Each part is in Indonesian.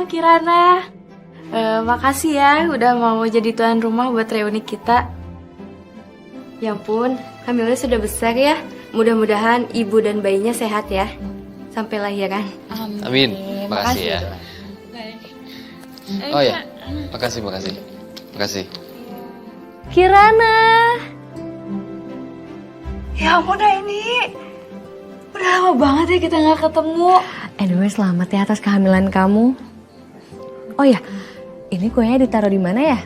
Kirana. Makasih ya udah mau jadi tuan rumah buat reuni kita. Ya ampun, Kamila sudah besar ya. Mudah-mudahan ibu dan bayinya sehat ya. Sampai lahiran. Amin. Makasih ya. Oh ya, makasih. Kirana. Ya ampun ini. Udah lama banget ya kita gak ketemu. Anyway, selamat ya atas kehamilan kamu. Oh ya, ini kuenya ditaruh di mana ya?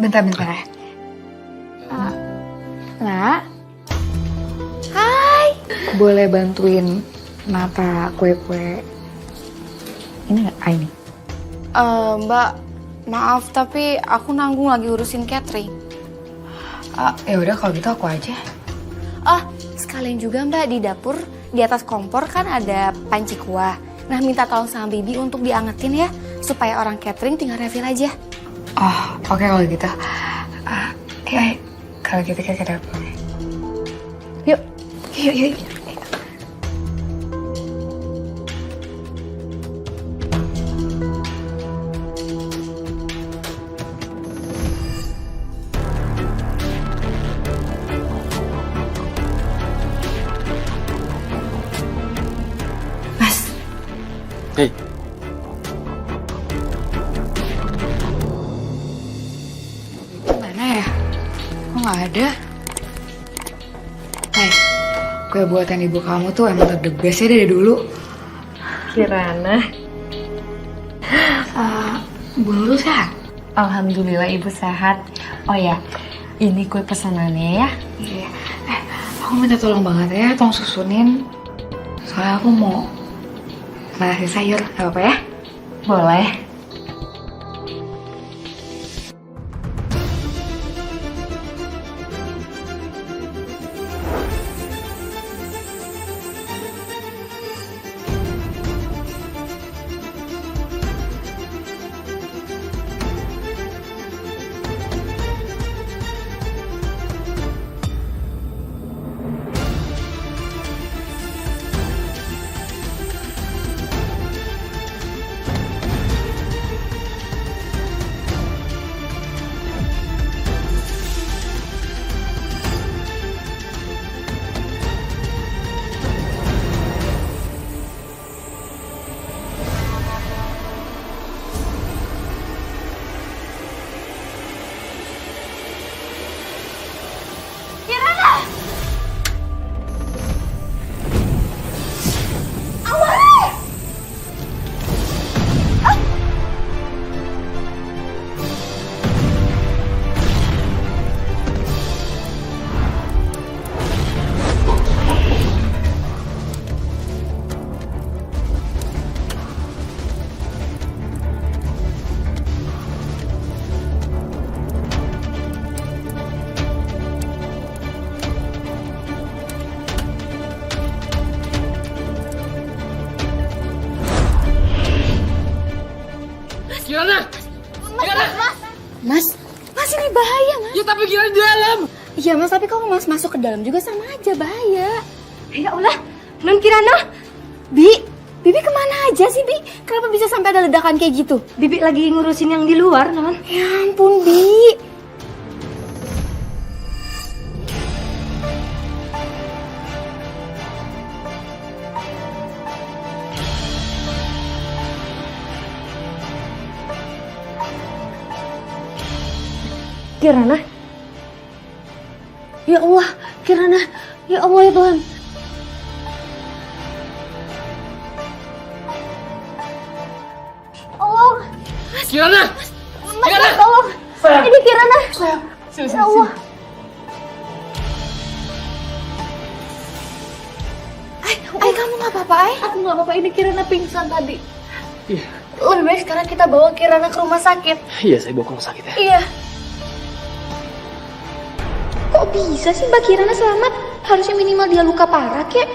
Bentar ya. Nak. Hai. Boleh bantuin nata kue-kue ini gak? Ini. Mbak, maaf tapi aku nanggung lagi urusin catering. Ya udah kalau gitu aku aja. Sekalian juga Mbak di dapur di atas kompor kan ada panci kuah. Nah minta tolong sama Bibi untuk diangetin ya supaya orang catering tinggal refill aja. Oh oke kalau gitu. Ya kalau gitu kita ke dapur. Yuk. Hei, Mana ya? Kok nggak ada? Hai, kue buatan ibu kamu tuh emang the best ya dari dulu. Kirana. Bu Nurul sehat? Alhamdulillah ibu sehat. Oh ya, ini kue pesanannya ya. Iya. Aku minta tolong banget ya, tolong susunin. Soalnya aku mau masakin sayur, gak apa-apa ya? Boleh. Kirana! Mas ini bahaya Mas. Ya tapi Kirana di dalam. Iya Mas, tapi kalau Mas masuk ke dalam juga sama aja bahaya. Ya Allah, Non Kirana. Bibi kemana aja sih Bi? Kenapa bisa sampai ada ledakan kayak gitu? Bibi lagi ngurusin yang di luar, Non. Ya ampun Bi. Kirana. Ya Allah, Kirana. Ya Allah ya Tuhan. Allah. Kirana! Mas, tolong. Ini Kirana. Ya Allah. Ay kamu nggak apa-apa Ay? Aku nggak apa-apa, ini Kirana pingsan tadi. Iya. Lebih baik sekarang kita bawa Kirana ke rumah sakit. Iya, saya bawa ke rumah sakit ya. Iya. Kok bisa sih Mbak Kirana selamat? Harusnya minimal dia luka parah, kek.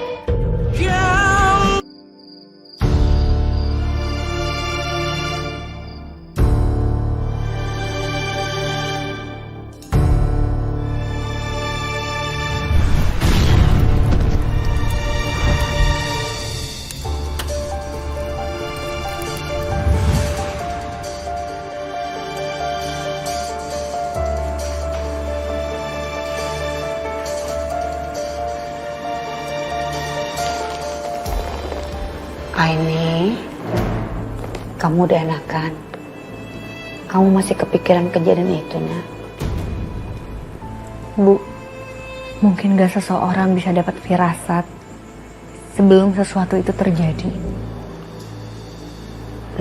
Aini, kamu udah enakan. Kamu masih kepikiran kejadian itu, nak? Bu, mungkin gak seseorang bisa dapat firasat sebelum sesuatu itu terjadi.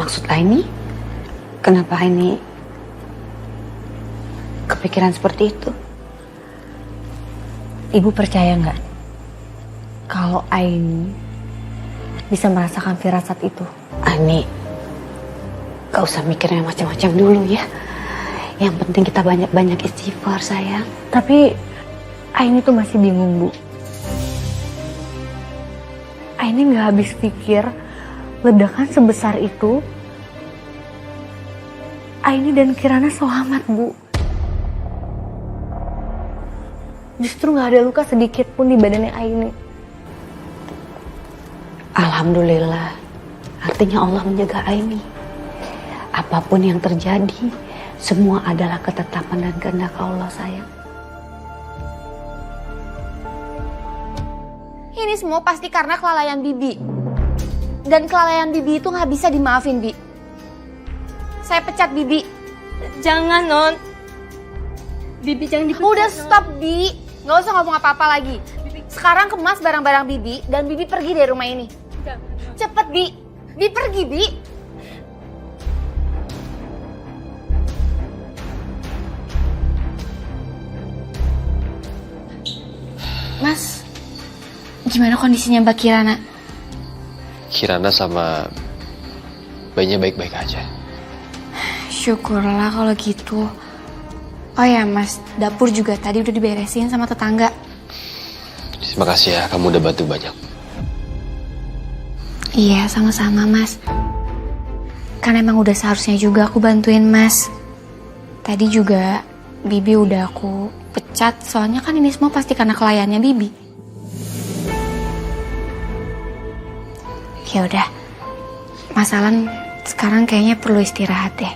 Maksud Aini? Kenapa Aini kepikiran seperti itu? Ibu percaya nggak kalau Aini bisa merasakan firasat itu? Aini, gak usah mikir yang macam-macam dulu ya. Yang penting kita banyak-banyak istighfar, sayang. Tapi Aini tuh masih bingung, Bu. Aini nggak habis pikir ledakan sebesar itu Aini dan Kirana selamat, Bu. Justru nggak ada luka sedikit pun di badannya Aini. Alhamdulillah, artinya Allah menjaga Aini. Apapun yang terjadi, semua adalah ketetapan dan kehendak Allah, sayang. Ini semua pasti karena kelalaian Bibi. Dan kelalaian Bibi itu nggak bisa dimaafin, Bi. Saya pecat Bibi. Jangan, Non. Bibi jangan dipecat. Udah stop, Bi. Nggak usah ngomong apa-apa lagi. Sekarang kemas barang-barang Bibi dan Bibi pergi dari rumah ini. Cepet, Bi. Bi pergi, Bi. Mas, gimana kondisinya Mbak Kirana? Kirana sama bayinya baik-baik aja. Syukurlah kalau gitu. Oh ya Mas, dapur juga tadi udah diberesin sama tetangga. Terima kasih ya, kamu udah bantu banyak. Iya, sama-sama Mas. Kan emang udah seharusnya juga aku bantuin Mas. Tadi juga Bibi udah aku pecat, soalnya kan ini semua pasti karena kelayannya Bibi. Ya udah, Mas Alan sekarang kayaknya perlu istirahat deh.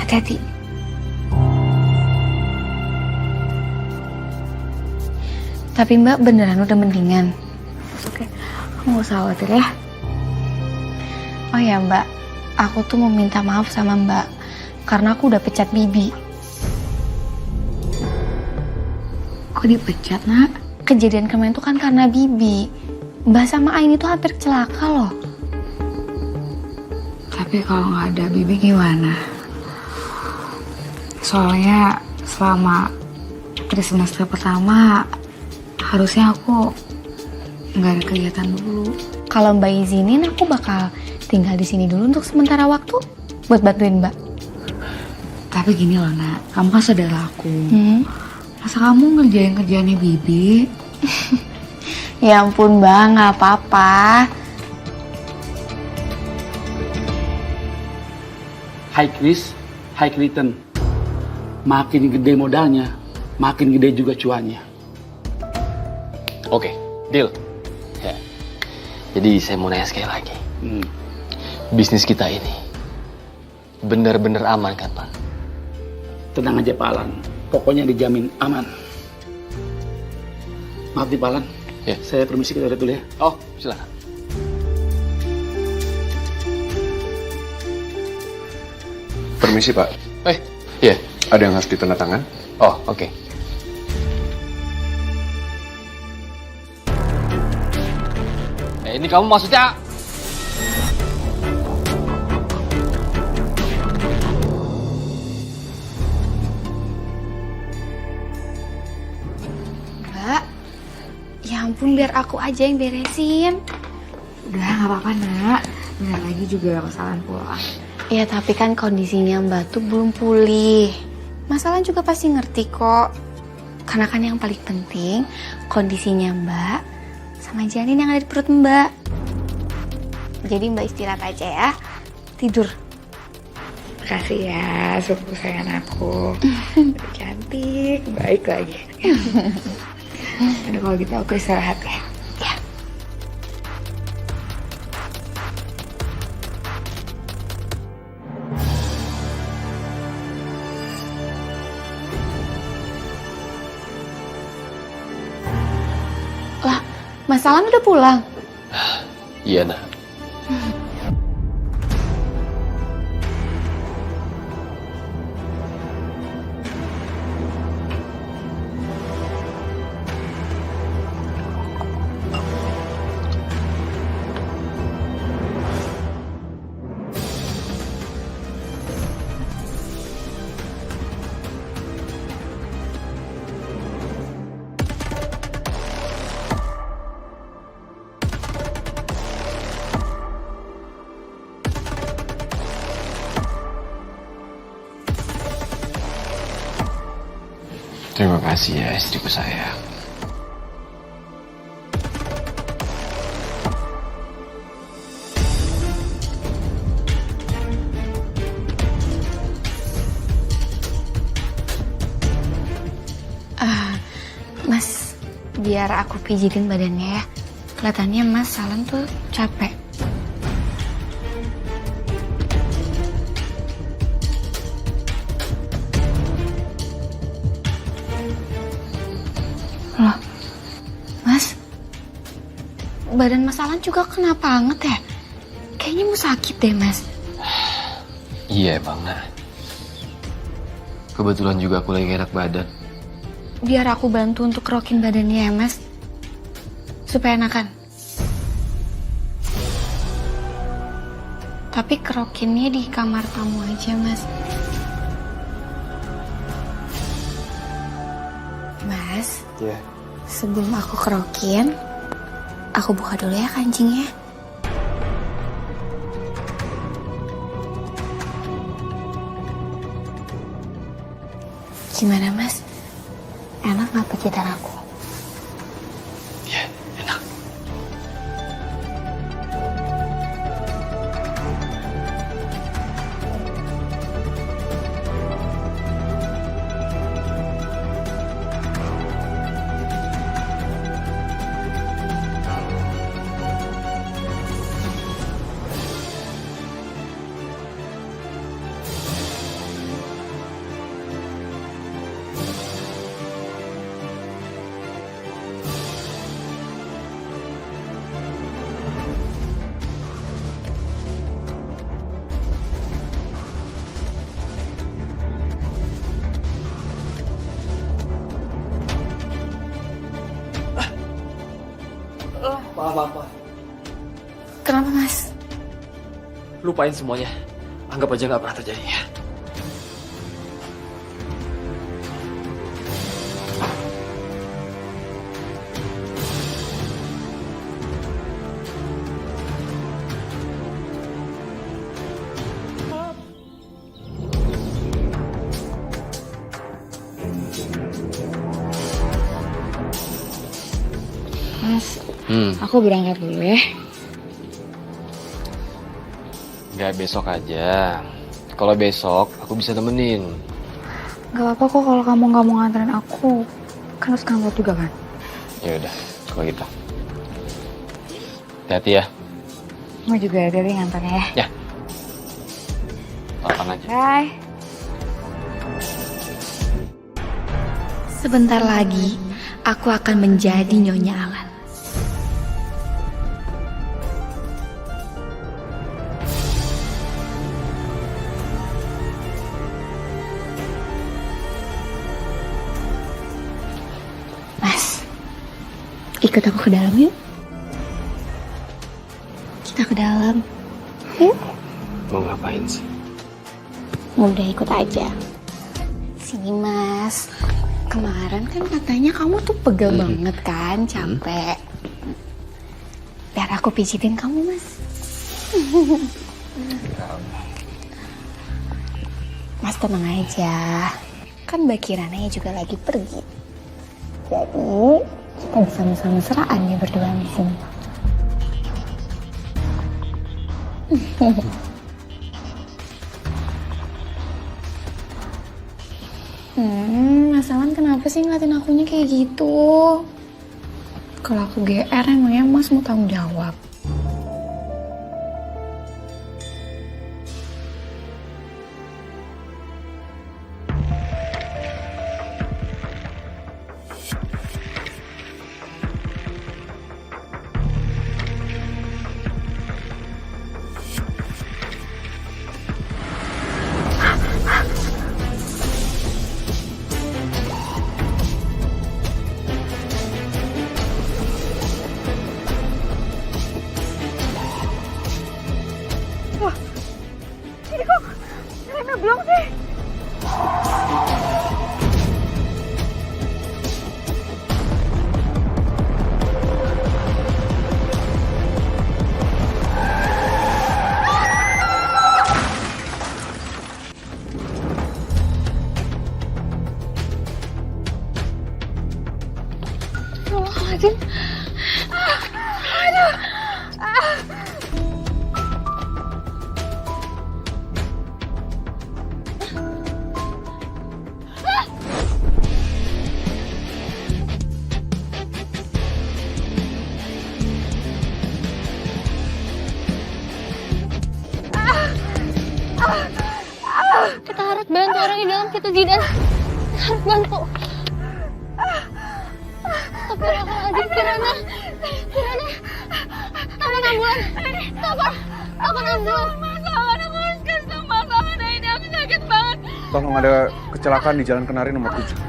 Hati-hati. Tapi Mbak beneran udah mendingan. Oke, kamu gak usah khawatir ya. Oh ya Mbak, aku tuh mau minta maaf sama Mbak karena aku udah pecat Bibi. Kok dipecat, nak? Kejadian kemarin tuh kan karena Bibi. Mbak sama Aini tuh hampir celaka loh. Tapi kalau nggak ada Bibi gimana? Soalnya selama trimester pertama harusnya aku nggak ada kegiatan dulu. Kalau Mbak izinin, aku bakal tinggal di sini dulu untuk sementara waktu buat bantuin Mbak. Tapi gini loh, nak, kamu kan saudara aku. Masa kamu ngerjain kerjaannya Bibi? Ya ampun Mbak, nggak apa-apa. High risk, high return. Makin gede modalnya, makin gede juga cuannya. Oke, deal. Ya. Jadi saya mau nanya sekali lagi. Bisnis kita ini benar-benar aman kan, Pak? Tenang aja Pak Alan, pokoknya dijamin aman. Maaf nih Pak Alan, Ya. saya permisi ke toilet dulu ya. Oh, silakan. Permisi Pak, Iya. ada yang harus ditandatangan? Oh, oke. Ini kamu maksudnya? Mbak, ya ampun biar aku aja yang beresin. Udah nggak apa-apa, nak. Bentar lagi juga kesalahan pulang. Ya tapi kan kondisinya Mbak tuh belum pulih. Masalah juga pasti ngerti kok. Karena kan yang paling penting kondisinya Mbak sama janin yang ada di perut Mbak. Jadi Mbak istirahat aja ya. Tidur. Makasih ya, sepupu sayangan aku. Cantik, baik lagi. Udah kalau gitu aku istirahat ya. Lah, Mas Alan udah pulang? Iya, Nak. Terima kasih ya istriku sayang. Mas, biar aku pijitin badannya ya. Kelihatannya Mas Alan tuh capek. Loh, Mas, badan Mas Alan juga kenapa banget ya? Kayaknya mau sakit deh, Mas. Iya emang, Nak. Kebetulan juga aku lagi gak enak badan. Biar aku bantu untuk kerokin badannya ya, Mas. Supaya enakan. Tapi kerokinnya di kamar tamu aja, Mas. Mas, Iya. sebelum aku kerokin, aku buka dulu ya kancingnya. Gimana, Mas? Enak nggak pijitan aku? Iya, enak. Apa-apa. Kenapa, Mas? Lupain semuanya. Anggap aja gak pernah terjadi ya. Mas, aku berangkat dulu ya. Gak besok aja. Kalau besok aku bisa temenin. Gak apa-apa kok kalau kamu gak mau nganterin aku. Kan harus kantor juga kan? Ya udah, kalau gitu. Hati-hati ya. Mau juga hati-hati ngantarnya ya. Ya. Lapan aja. Bye. Sebentar lagi, aku akan menjadi Nyonya Alan. Mas, ikut aku ke dalam yuk. Kita ke dalam. Yuk. Mau ngapain sih? Udah ikut aja. Sini, Mas. Kemarin kan katanya kamu tuh pegel banget kan, capek. Biar aku pijitin kamu, Mas. Mas tenang aja. Kan Mbak Kirana juga lagi pergi. Jadi kita bisa mesra-mesraan nih berdua di sini. Mas Alan kenapa sih ngeliatin akunya kayak gitu? Kalau aku GR emangnya Mas mau tanggung jawab? Kita harus bantu orang di dalam situ, Zidan. Harus bantu. Astagfirullahaladzim, Kirana. Telepon ambulan. Telepon ambulan. Masalah, aku harus kasih masalah ini. Aku sakit banget. Tolong, ada kecelakaan di Jalan Kenari nomor 7. Sakit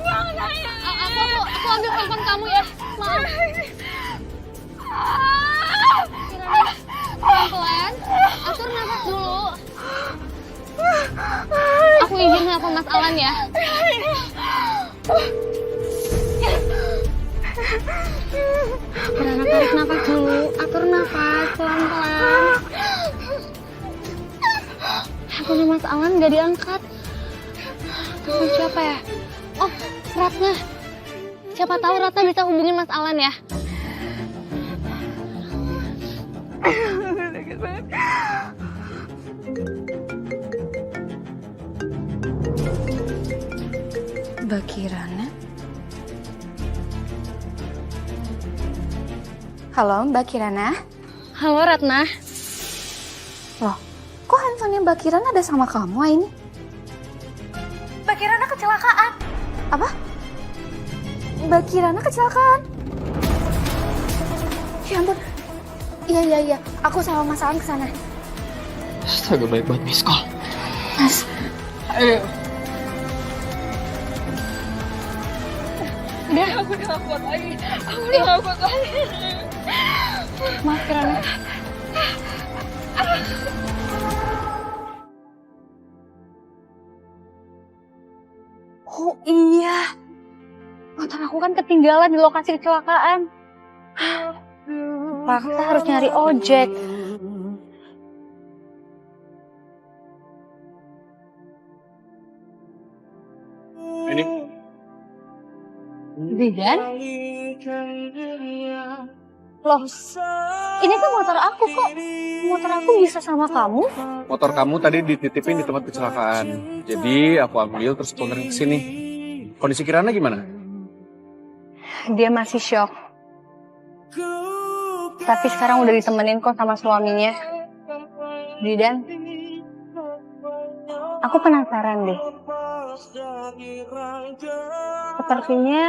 banget, aku ambil telepon kamu ya. Maaf. Kirana, pelan-pelan. Atur nafas dulu. Aku izin nelfon Mas Alan ya. Kirana, tarik nafas dulu. Atur nafas pelan-pelan. Handphone Mas Alan gak diangkat. Telepon siapa ya? Oh, Ratna. Siapa tahu Ratna bisa hubungin Mas Alan ya. Sakit banget. Mbak Kirana? Halo, Mbak Kirana? Halo Ratna. Loh, kok handphonenya Mbak Kirana ada sama kamu, Aini? Mbak Kirana kecelakaan. Apa? Mbak Kirana kecelakaan? Ya ampun. Iya. Aku sama Mas Alan kesana. Astaga, baik banget miss call. Mas. Ayo. Aku udah gak kuat lagi. Maaf Kirana. Oh iya. Motor aku kan ketinggalan di lokasi kecelakaan. Paksa harus nyari ojek. Ini Zidan? Loh, ini kan motor aku kok. Motor aku bisa sama kamu? motor kamu tadi dititipin di tempat kecelakaan. Jadi aku ambil terus tukerin ke sini. Kondisi Kirana gimana? Dia masih shock. Tapi sekarang udah ditemenin kok sama suaminya. Zidan, aku penasaran deh. Sepertinya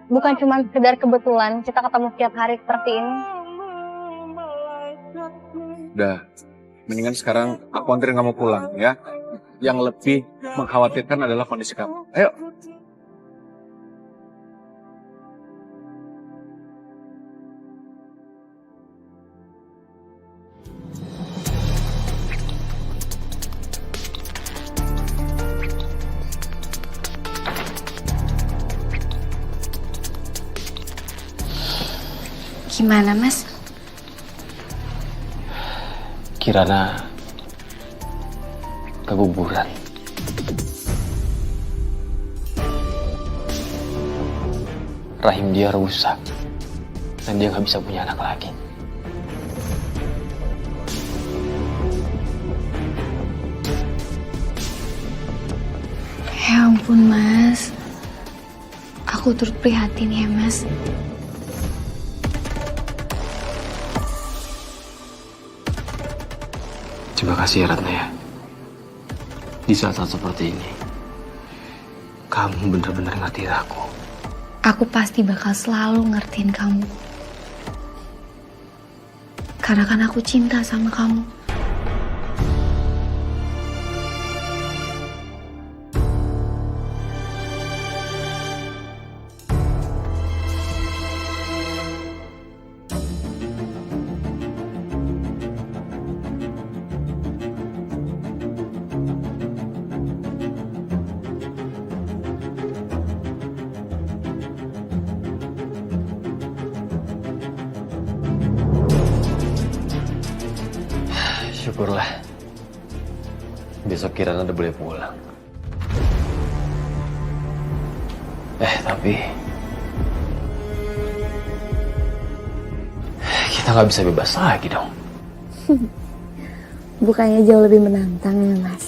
bukan cuma sekedar kebetulan kita ketemu setiap hari seperti ini. Udah, mendingan sekarang aku anterin kamu pulang ya. Yang lebih mengkhawatirkan adalah kondisi kamu. Ayo. Gimana, Mas? Kirana keguguran. Rahim dia rusak dan dia nggak bisa punya anak lagi. Ya Ya ampun Mas, aku turut prihatin ya Mas. Terima kasih ya Ratna ya. Di saat-saat seperti ini, kamu benar-benar ngertiin aku. Aku pasti bakal selalu ngertiin kamu. Karena kan aku cinta sama kamu. Syukurlah. Besok Kirana udah boleh pulang. Tapi kita nggak bisa bebas lagi dong. Bukannya jauh lebih menantang ya, Mas?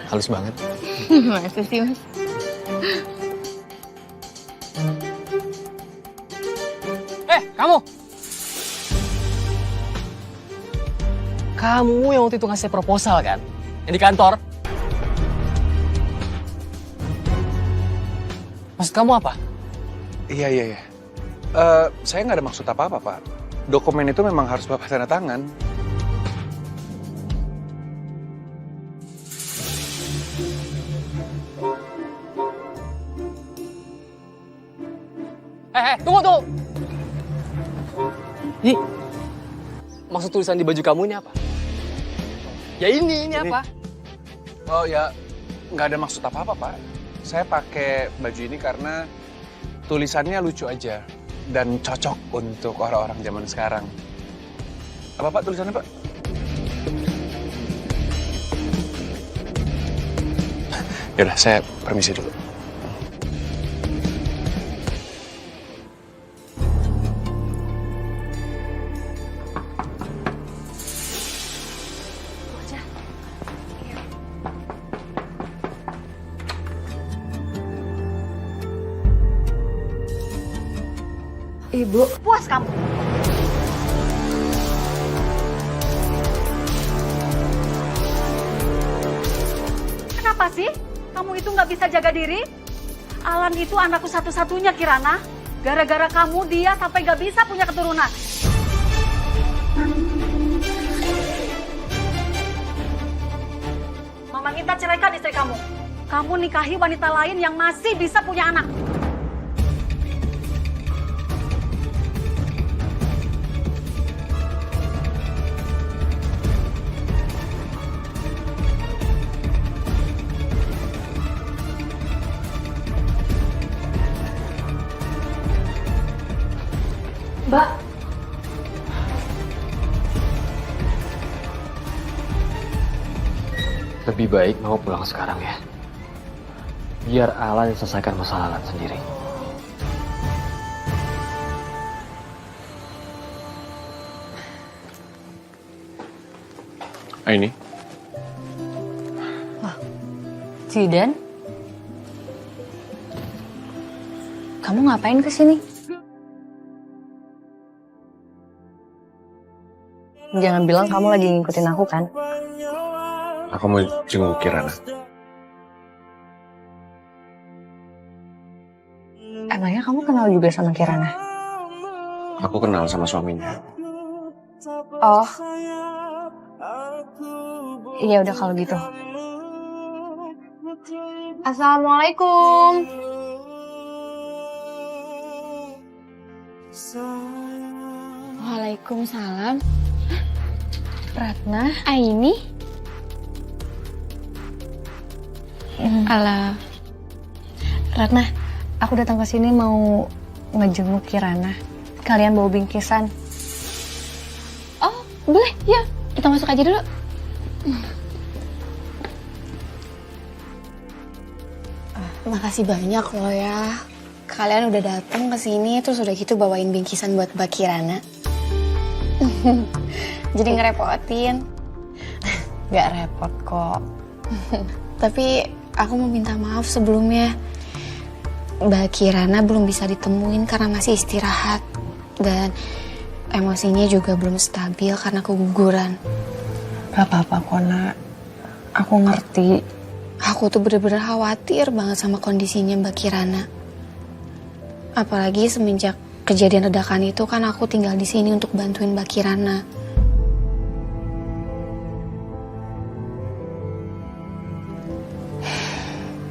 Halus banget. Masa sih, Mas? Kamu! Kamu yang waktu itu ngasih proposal kan? Yang di kantor? Maksud kamu apa? Iya. Saya nggak ada maksud apa-apa, Pak. Dokumen itu memang harus Bapak tanda tangan. Tunggu! Ini maksud tulisan di baju kamu ini apa? Ya ini apa? Oh ya, nggak ada maksud apa-apa, Pak. Saya pakai baju ini karena tulisannya lucu aja dan cocok untuk orang-orang zaman sekarang. Apa Pak tulisannya, Pak? Yaudah, saya permisi dulu. Ibu, puas kamu. Kenapa sih kamu itu nggak bisa jaga diri? Alan itu anakku satu-satunya, Kirana. Gara-gara kamu dia sampai nggak bisa punya keturunan. Mama minta ceraikan istri kamu. Kamu nikahi wanita lain yang masih bisa punya anak. Mbak, lebih baik mau pulang sekarang ya. Biar Alan yang selesaikan masalah Alan sendiri. Ini. Zidan? Kamu ngapain kesini? Jangan bilang kamu lagi ngikutin aku kan? Aku mau jenguk Kirana. Emangnya kamu kenal juga sama Kirana? Aku kenal sama suaminya. Oh. Iya udah kalau gitu. Assalamualaikum. Waalaikumsalam. Ratna, Aini? Alah. Ratna, aku datang ke sini mau ngejenguk Kirana. Kalian bawa bingkisan. Oh, boleh. Ya, kita masuk aja dulu. Makasih banyak loh ya. Kalian udah datang ke sini terus udah gitu bawain bingkisan buat Mbak Kirana. Jadi ngerepotin. Gak repot kok. Tapi aku mau minta maaf sebelumnya. Mbak Kirana belum bisa ditemuin karena masih istirahat. Dan emosinya juga belum stabil karena keguguran. Gak apa-apa kok, Nak. Aku ngerti. Aku tuh bener-bener khawatir banget sama kondisinya Mbak Kirana. Apalagi semenjak kejadian ledakan itu kan aku tinggal di sini untuk bantuin Mbak Kirana.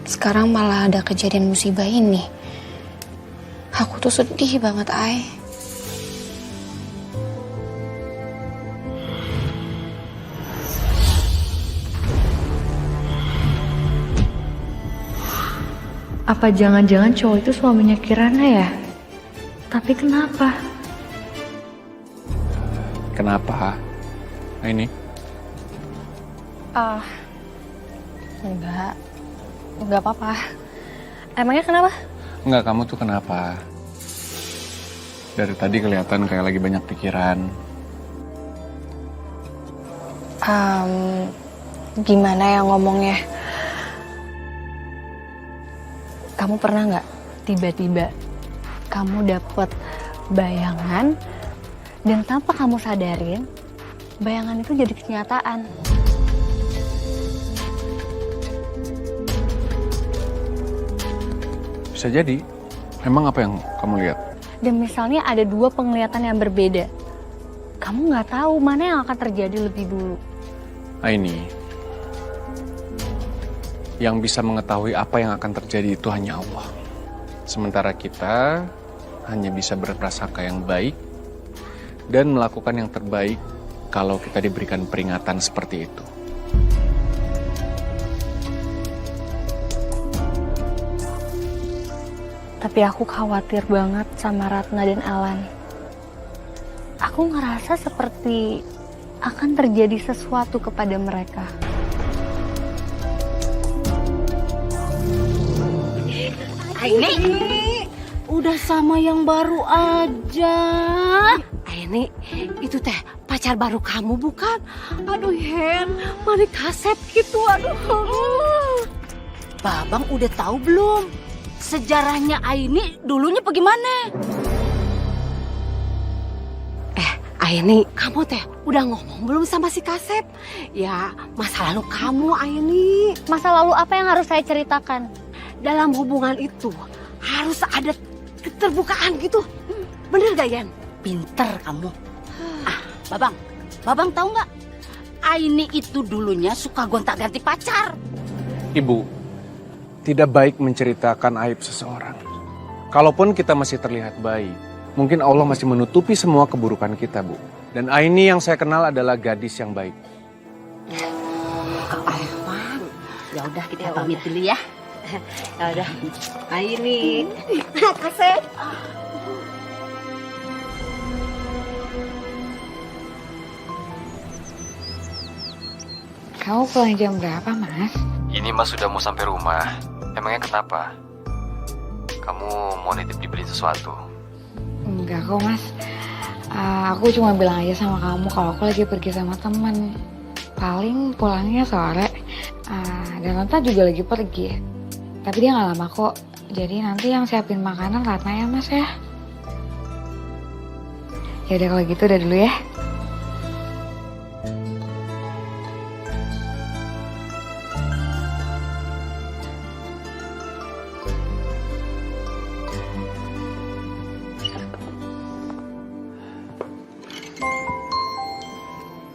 Sekarang malah ada kejadian musibah ini. Aku tuh sedih banget, Ai. Apa jangan-jangan cowok itu suaminya Kirana ya? Tapi kenapa? Kenapa? Nah, ini Enggak apa-apa. Emangnya kenapa? enggak, kamu tuh kenapa? Dari tadi kelihatan kayak lagi banyak pikiran. Gimana ya ngomongnya? Kamu pernah nggak tiba-tiba kamu dapet bayangan dan tanpa kamu sadarin bayangan itu jadi kenyataan? Bisa jadi. Emang apa yang kamu lihat? Dan misalnya ada dua penglihatan yang berbeda, kamu nggak tahu mana yang akan terjadi lebih dulu. Ini yang bisa mengetahui apa yang akan terjadi itu hanya Allah. Sementara kita hanya bisa berprasangka yang baik dan melakukan yang terbaik kalau kita diberikan peringatan seperti itu. Tapi aku khawatir banget sama Ratna dan Alan. Aku ngerasa seperti akan terjadi sesuatu kepada mereka. Aini, udah sama yang baru aja. Aini, itu teh pacar baru kamu bukan? Aduh Hen, mana kaset gitu, aduh. Babang udah tahu belum? Sejarahnya Aini dulunya bagaimana? Aini, kamu teh udah ngomong belum sama si Kasep? Ya, masa lalu kamu, Aini. Masa lalu apa yang harus saya ceritakan? Dalam hubungan itu harus ada keterbukaan gitu. Bener gak, Yan? Pinter kamu. Babang tahu nggak? Aini itu dulunya suka gonta-ganti pacar. Ibu, tidak baik menceritakan aib seseorang. Kalaupun kita masih terlihat baik, mungkin Allah masih menutupi semua keburukan kita, Bu. Dan Aini yang saya kenal adalah gadis yang baik. Ya udah kita pamit dulu ya. Ya udah. Aini. Kasih. Kamu pulang jam berapa, Mas? Ini Mas sudah mau sampai rumah. Emangnya kenapa? Kamu mau nitip dibeliin sesuatu? Enggak kok, Mas. Aku cuma bilang aja sama kamu kalau aku lagi pergi sama temen. Paling pulangnya sore. Dan Tante juga lagi pergi. Tapi dia gak lama kok. Jadi nanti yang siapin makanan Ratna ya, Mas ya. Ya udah kalau gitu udah dulu ya.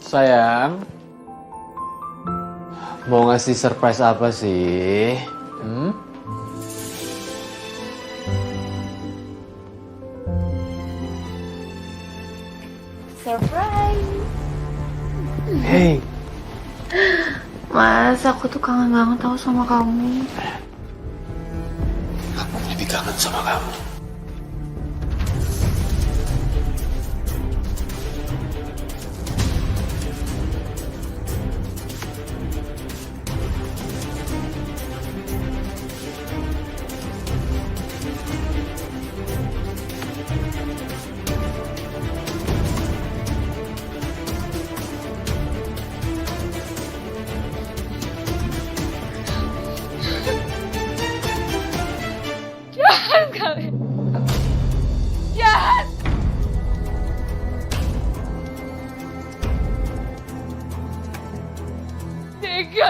Sayang, mau ngasih surprise apa sih? Surprise. Hey, Mas, aku tuh kangen banget tau sama kamu. aku lebih kangen sama kamu.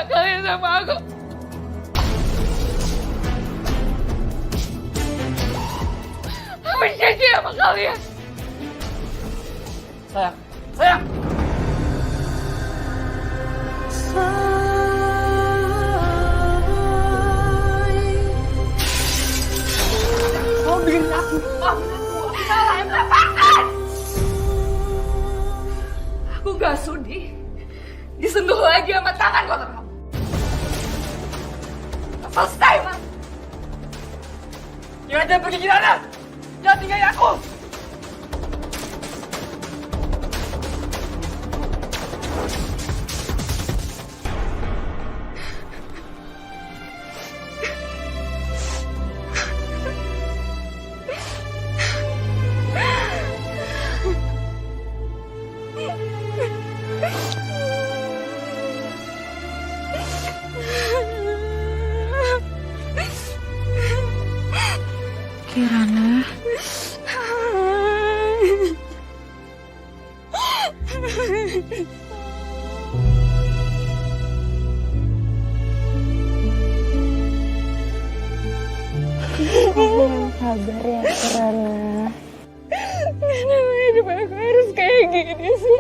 kalian sama aku. Aku janji sama kalian. Sayang, sayang. Kamu bikin aku salah, lepaskan. Aku gak sudi disentuh lagi sama tangan kotor kamu. Selesai, Mas. Jangan pergi ke sana. Jangan tinggalin aku. Kirana. Sabar ya, Kirana. Kenapa hidup aku harus kayak gini sih,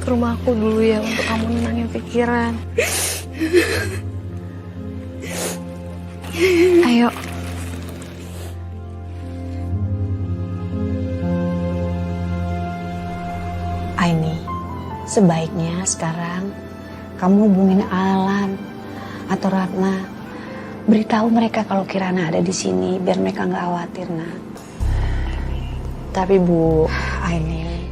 Ke rumah aku dulu ya untuk kamu nenangin pikiran. Ayo. Aini, sebaiknya sekarang kamu hubungin Alan atau Ratna. Beritahu mereka kalau Kirana ada di sini biar mereka nggak khawatir, nak. Tapi Bu Aini,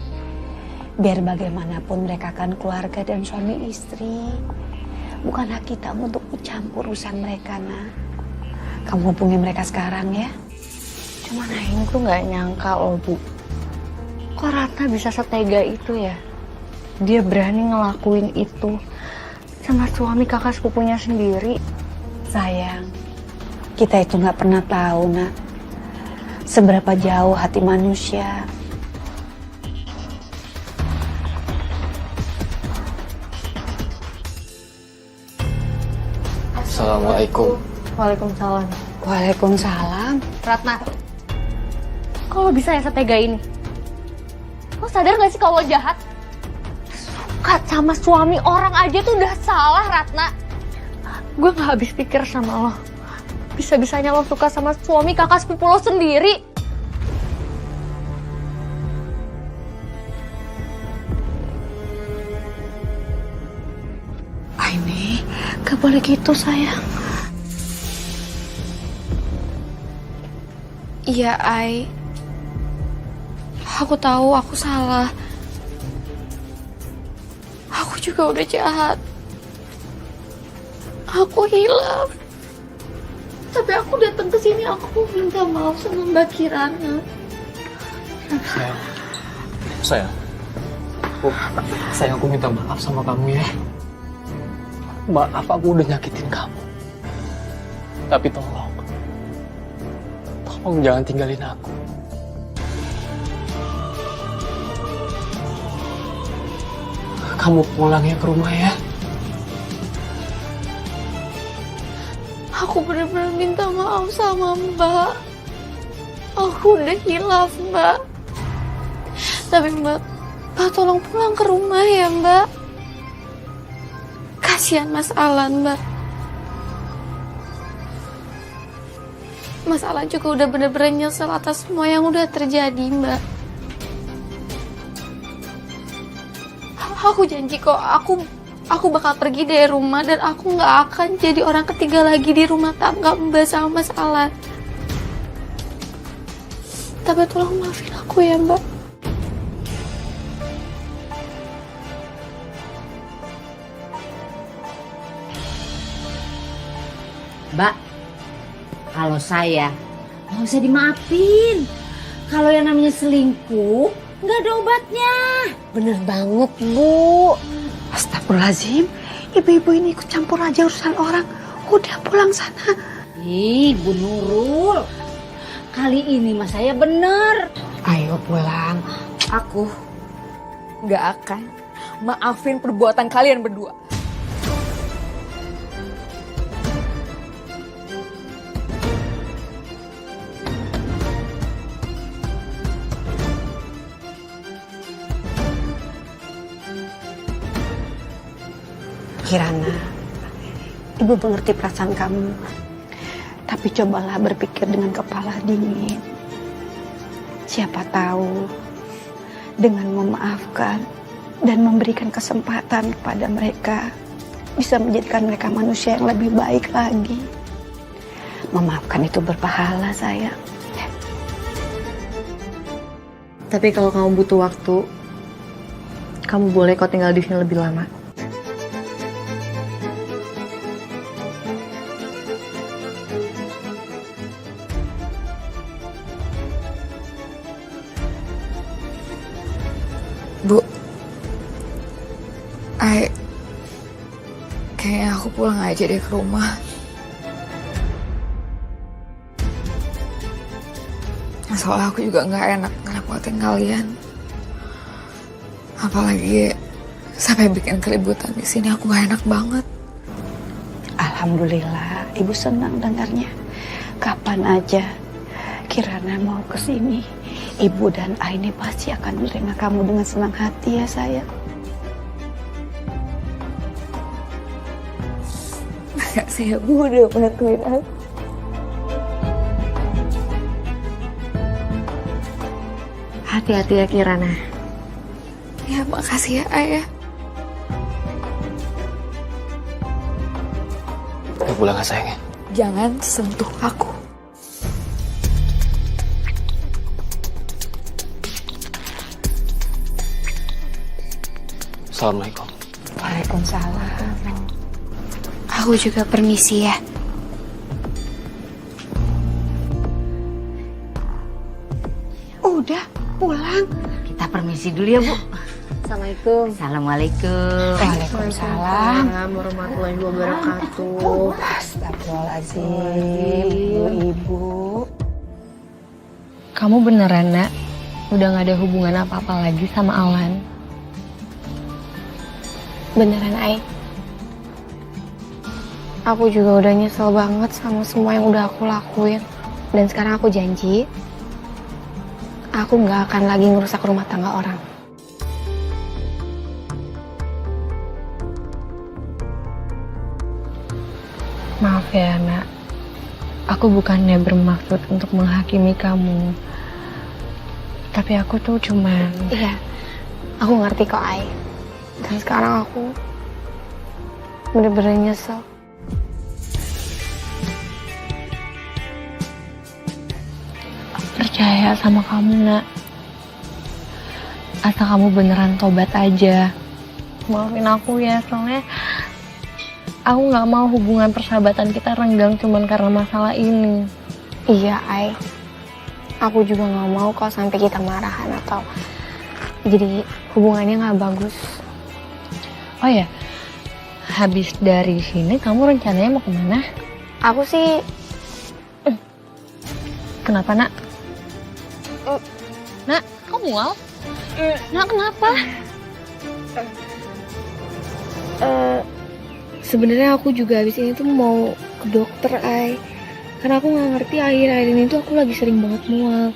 biar bagaimanapun mereka kan keluarga dan suami istri. Bukan hak kita untuk campur urusan mereka, nak. Kamu hubungi mereka sekarang ya. Cuman Aini tuh nggak nyangka loh, Bu. Kok Ratna bisa setega itu ya? Dia berani ngelakuin itu sama suami kakak sepupunya sendiri. Sayang, kita itu nggak pernah tahu, nak, seberapa jauh hati manusia. Assalamualaikum. Waalaikumsalam. Waalaikumsalam. Ratna, kok lo bisa ya setega ini? Lo sadar gak sih kalau lo jahat? Suka sama suami orang aja tuh udah salah, Ratna. Gue gak habis pikir sama lo. Bisa-bisanya lo suka sama suami kakak sepupu lo sendiri. Aini, gak boleh gitu, sayang. Iya, Ai. Aku tahu aku salah. Aku juga udah jahat. Aku hilaf. Tapi aku datang ke sini aku minta maaf sama Mbak Kirana. Sayang, aku minta maaf sama kamu ya. Maaf aku udah nyakitin kamu. Tapi tolong jangan tinggalin aku. Kamu pulang ya ke rumah ya. Aku benar-benar minta maaf sama Mbak. Aku udah hilaf, Mbak. Tapi Mbak tolong pulang ke rumah ya, Mbak. Kasihan Mas Alan, Mbak. Mas Alan juga udah benar-benar nyesel atas semua yang udah terjadi, Mbak. Aku janji kok, aku bakal pergi dari rumah dan aku nggak akan jadi orang ketiga lagi di rumah tangga Mbak sama Mas Alan. Tapi tolong maafin aku ya, Mbak. Mbak, kalau saya nggak usah dimaafin. Kalau yang namanya selingkuh nggak ada obatnya. Bener banget, Bu. Astagfirullahaladzim, ibu-ibu ini ikut campur aja urusan orang. Udah pulang sana. Ih, Bu Nurul, Kali ini mas saya bener. Ayo pulang. Aku nggak akan maafin perbuatan kalian berdua. Kirana, Ibu mengerti perasaan kamu. Tapi cobalah berpikir dengan kepala dingin. Siapa tahu dengan memaafkan dan memberikan kesempatan kepada mereka bisa menjadikan mereka manusia yang lebih baik lagi. Memaafkan itu berpahala, sayang. Tapi kalau kamu butuh waktu, kamu boleh kok tinggal di sini lebih lama. Bu, kayaknya aku pulang aja deh ke rumah. Soalnya aku juga nggak enak ngerepotin kalian. Apalagi sampai bikin keributan di sini, aku nggak enak banget. Alhamdulillah, Ibu senang dengarnya. Kapan aja Kirana mau ke sini, Ibu dan Aini pasti akan menerima kamu dengan senang hati ya sayang. Makasih ya Bu, udah bantuin aku. Hati-hati ya Kirana. Ya makasih ya Ayah. Kita pulang ya sayang ya. Jangan sentuh aku. Assalamualaikum. Waalaikumsalam. Aku juga permisi ya. Udah pulang. Kita permisi dulu ya Bu. Assalamualaikum. Assalamualaikum. Waalaikumsalam. Warahmatullahi wabarakatuh. Astagfirullahaladzim, Ibu. Kamu beneran nak? Udah gak ada hubungan apa-apa lagi sama Alan? Beneran, Ai. Aku juga udah nyesel banget sama semua yang udah aku lakuin. Dan sekarang aku janji, aku gak akan lagi ngerusak rumah tangga orang. Maaf ya, Nak. Aku bukannya bermaksud untuk menghakimi kamu. Tapi aku tuh cuman... Iya, aku ngerti kok, Ai. Dan sekarang aku bener-bener nyesel. Aku percaya sama kamu, Nak. Asal kamu beneran tobat aja. Maafin aku ya, soalnya aku gak mau hubungan persahabatan kita renggang cuman karena masalah ini. Iya, Ai. Aku juga gak mau kalau sampai kita marahan atau jadi hubungannya gak bagus. Oh ya, habis dari sini kamu rencananya mau kemana? Aku sih... Kenapa, Nak? Nak, kamu mual? Nak, kenapa? Sebenarnya aku juga habis ini tuh mau ke dokter, Ai. Karena aku nggak ngerti akhir-akhir ini tuh aku lagi sering banget mual.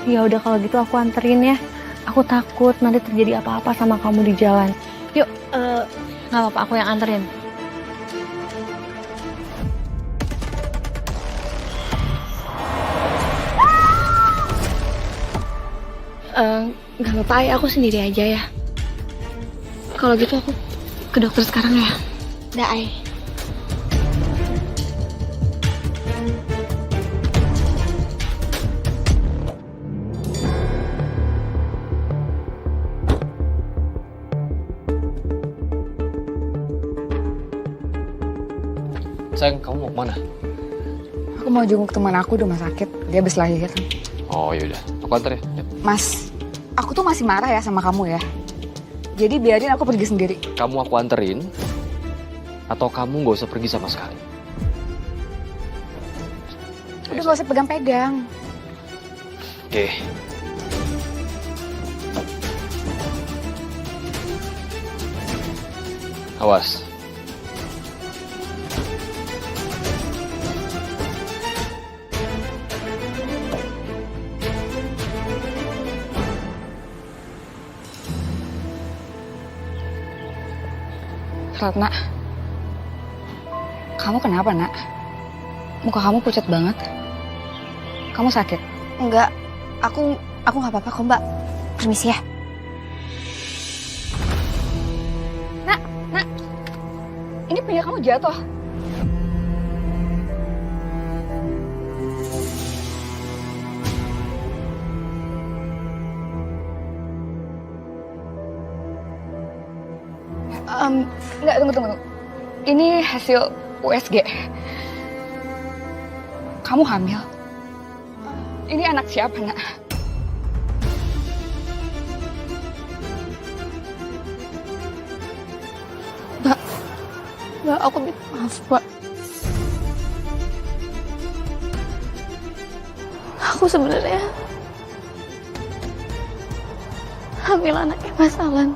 Ya udah kalau gitu aku anterin ya. Aku takut nanti terjadi apa-apa sama kamu di jalan. Yuk, nggak apa-apa aku yang anterin. Gak apa-apa, Ai, aku sendiri aja ya. Kalau gitu aku ke dokter sekarang ya. Dah, Ai. Sayang, kamu mau kemana? Aku mau jenguk teman aku di rumah sakit. Dia habis lahiran. Oh yaudah, aku antar ya. Yuk. Mas, aku tuh masih marah ya sama kamu ya. Jadi biarin aku pergi sendiri. Kamu aku anterin, atau kamu gak usah pergi sama sekali. Udah gak usah pegang-pegang. Oke. Awas. Ratna, kamu kenapa, Nak? Muka kamu pucat banget. Kamu sakit? Enggak, aku nggak apa-apa kok Mbak. Permisi ya. Nak, ini punya kamu jatuh. Enggak, tunggu. Ini hasil USG. Kamu hamil? Ini anak siapa, Nak? Mbak, aku minta maaf, Mbak. Aku sebenarnya hamil anaknya Mas Alan.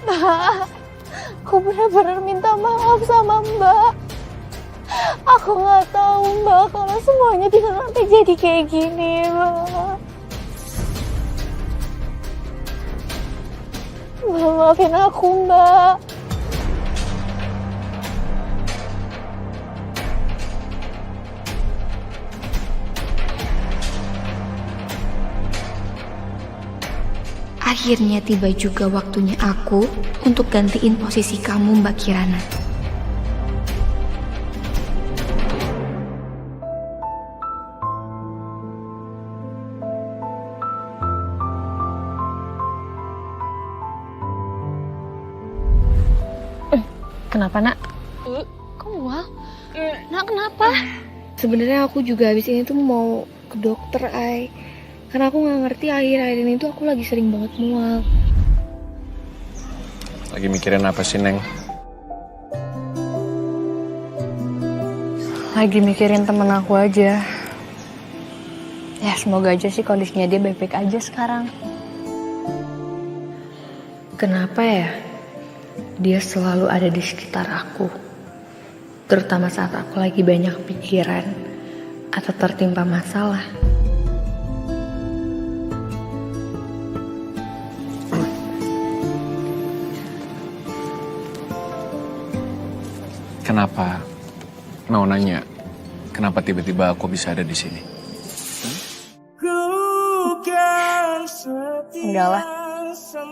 Mbak, aku benar-benar minta maaf sama Mbak. Aku nggak tahu Mbak kalau semuanya bisa sampai jadi kayak gini, Mbak. Mbak, maafin aku, Mbak. Akhirnya tiba juga waktunya aku untuk gantiin posisi kamu, Mbak Kirana. Kenapa, Nak? Kok mual? Nak, kenapa? Sebenarnya aku juga habis ini tuh mau ke dokter, Ai. Karena aku nggak ngerti akhir-akhir ini tuh aku lagi sering banget mual. Lagi mikirin apa sih, Neng? Lagi mikirin temen aku aja. Ya, semoga aja sih kondisinya dia baik-baik aja sekarang. Kenapa ya? Dia selalu ada di sekitar aku. Terutama saat aku lagi banyak pikiran atau tertimpa masalah. Kenapa? Mau nanya, kenapa tiba-tiba aku bisa ada di sini? Enggak lah.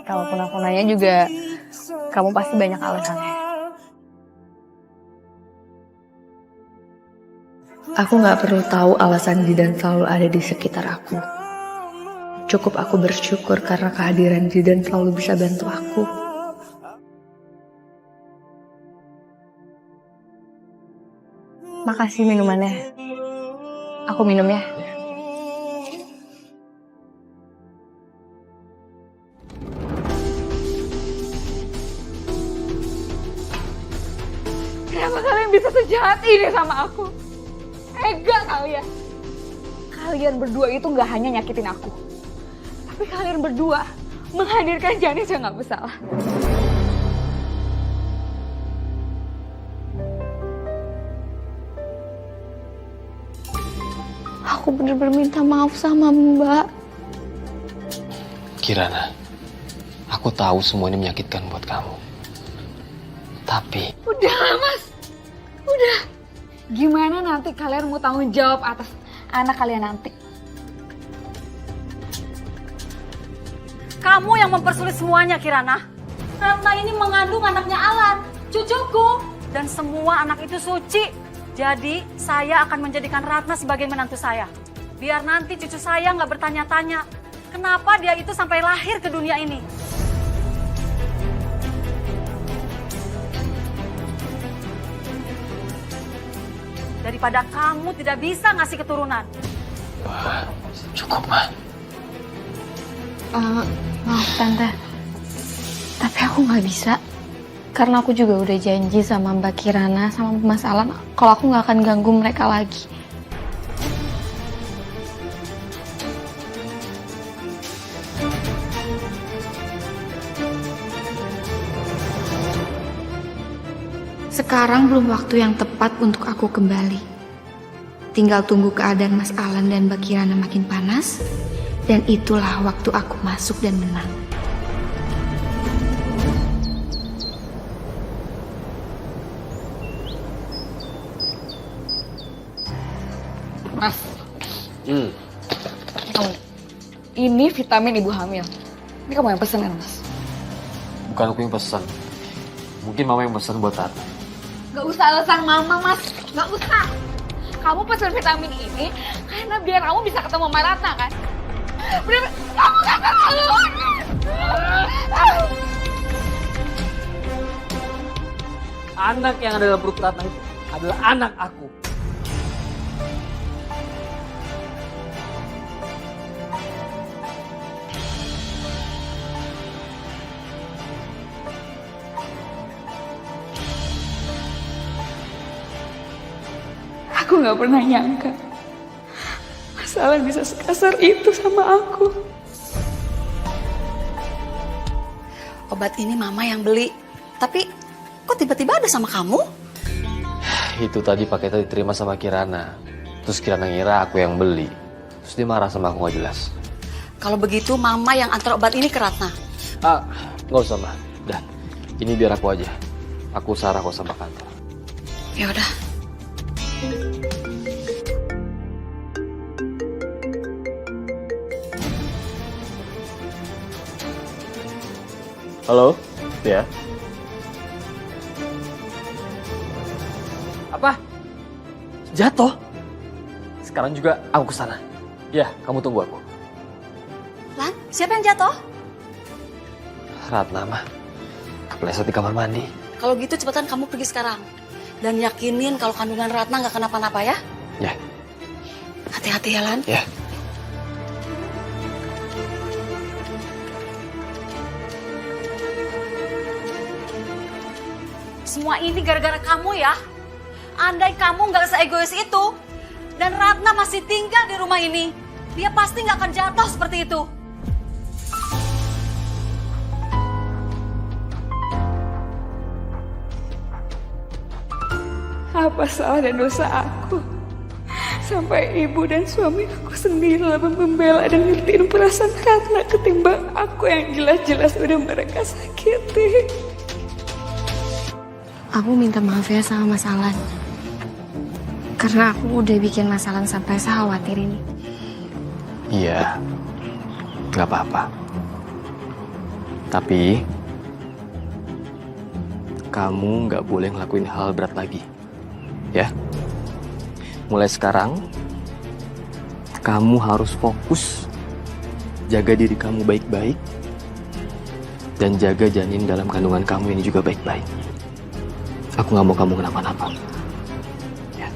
Kalaupun aku nanya juga, kamu pasti banyak alasannya. Aku nggak perlu tahu alasan Jidan selalu ada di sekitar aku. Cukup aku bersyukur karena kehadiran Jidan selalu bisa bantu aku. Makasih minumannya. Aku minum ya. Kenapa kalian bisa sejahat ini sama aku? Ega kalian. Kalian berdua itu nggak hanya nyakitin aku, tapi kalian berdua menghadirkan Janis yang nggak bersalah. Aku bener-bener minta maaf sama Mbak. Kirana, aku tahu semua ini menyakitkan buat kamu. Tapi... Udah Mas, udah. Gimana nanti kalian mau tanggung jawab atas anak kalian nanti? Kamu yang mempersulit semuanya, Kirana. Ratna ini mengandung anaknya Alan, cucuku. Dan semua anak itu suci. Jadi, saya akan menjadikan Ratna sebagai menantu saya. Biar nanti cucu saya nggak bertanya-tanya, kenapa dia itu sampai lahir ke dunia ini. daripada kamu tidak bisa ngasih keturunan. Cukup, Ma. Maaf Tante, tapi aku nggak bisa. Karena aku juga udah janji sama Mbak Kirana sama Mas Alan kalau aku nggak akan ganggu mereka lagi. Sekarang belum waktu yang tepat untuk aku kembali. Tinggal tunggu keadaan Mas Alan dan Mbak Kirana makin panas, dan itulah waktu aku masuk dan menang. Mas, kamu. Ini vitamin ibu hamil. Ini kamu yang pesen kan, Mas? Bukan aku yang pesan. Mungkin Mama yang pesan buat Ratna. Gak usah alasan mama, Mas. Gak usah. Kamu pesen vitamin ini karena biar kamu bisa ketemu sama Ratna, kan? Bener, kamu gak terlalu. Anak yang ada dalam perut Ratna itu adalah anak aku. Aku gak pernah nyangka Mas Alan bisa sekasar itu sama aku. Obat ini mama yang beli. Tapi kok tiba-tiba ada sama kamu? Itu tadi paketnya diterima sama Kirana. Terus Kirana ngira aku yang beli. Terus dia marah sama aku gak jelas. Kalau begitu mama yang antar obat ini ke Ratna. Gak usah, Ma. Udah, ini biar aku aja. Aku Sarah kok sama kantor. Ya udah. Halo? Ya? Apa? Jatuh? Sekarang juga aku kesana. Ya, kamu tunggu aku. Lan, siapa yang jatuh? Ratna, mah. Kepleset di kamar mandi. Kalau gitu cepetan kamu pergi sekarang. Dan yakinin kalau kandungan Ratna nggak kenapa-napa ya. Ya. Hati-hati ya, Lan. Ya. Semua ini gara-gara kamu ya. Andai kamu nggak seegois itu, dan Ratna masih tinggal di rumah ini, dia pasti nggak akan jatuh seperti itu. Apa salah dan dosa aku? Sampai ibu dan suami aku sendiri lebih membela dan ngertiin perasaan Ratna ketimbang aku yang jelas-jelas udah mereka sakiti. Aku minta maaf ya sama Mas Alan. Karena aku udah bikin Mas Alan sampai sekhawatir ini. Iya. Gak apa-apa. Tapi kamu gak boleh ngelakuin hal berat lagi. Ya. Mulai sekarang kamu harus fokus jaga diri kamu baik-baik dan jaga janin dalam kandungan kamu ini juga baik-baik. Aku gak mau kamu kenapa-napa. Ya.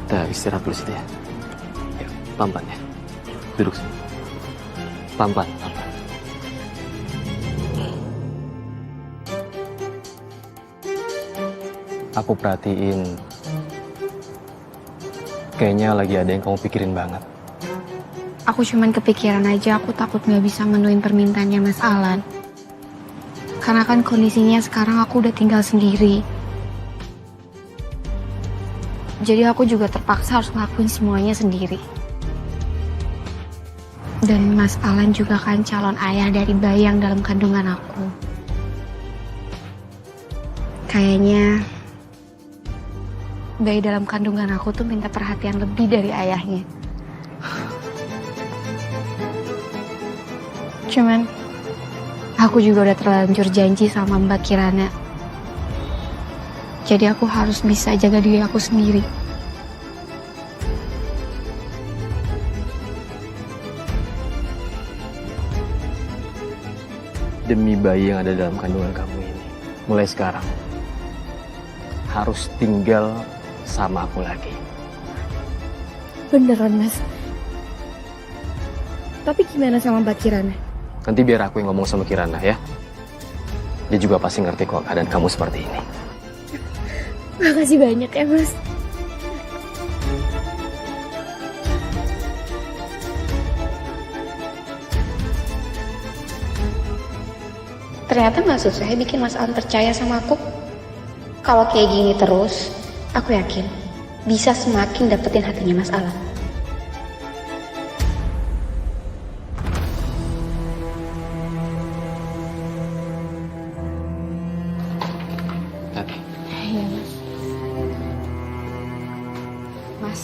Kita istirahat dulu situ ya. Ya, pelan-pelan ya. Duduk sini. Pelan-pelan, pelan-pelan. Aku perhatiin, kayaknya lagi ada yang kamu pikirin banget. Aku cuman kepikiran aja, aku takut gak bisa menuhin permintaannya Mas Alan. Karena kan kondisinya sekarang aku udah tinggal sendiri. Jadi aku juga terpaksa harus ngelakuin semuanya sendiri. Dan Mas Alan juga kan calon ayah dari bayi yang dalam kandungan aku. Kayaknya bayi dalam kandungan aku tuh minta perhatian lebih dari ayahnya. Cuman aku juga udah terlanjur janji sama Mbak Kirana. Jadi aku harus bisa jaga diri aku sendiri. Demi bayi yang ada dalam kandungan kamu ini. mulai sekarang harus tinggal sama aku lagi. Beneran, Mas. Tapi gimana sama Mbak Kirana? Nanti biar aku yang ngomong sama Kirana ya. Dia juga pasti ngerti kok keadaan kamu seperti ini. Makasih banyak ya, Mas. Ternyata maksud saya bikin Mas Alan percaya sama aku. Kalau kayak gini terus, aku yakin bisa semakin dapetin hatinya Mas Alan. Hati. Iya, Mas. Mas.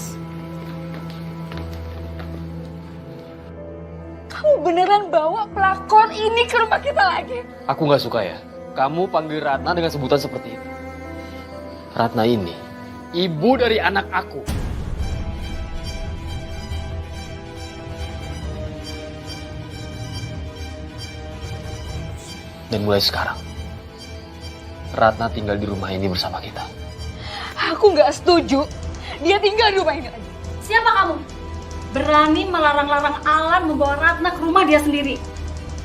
Kamu beneran bawa pelakor ini ke rumah kita lagi? Aku nggak suka ya. Kamu panggil Ratna dengan sebutan seperti itu. Ratna ini ibu dari anak aku. Dan mulai sekarang, Ratna tinggal di rumah ini bersama kita. Aku nggak setuju. Dia tinggal di rumah ini lagi. Siapa kamu? Berani melarang-larang Alan membawa Ratna ke rumah dia sendiri.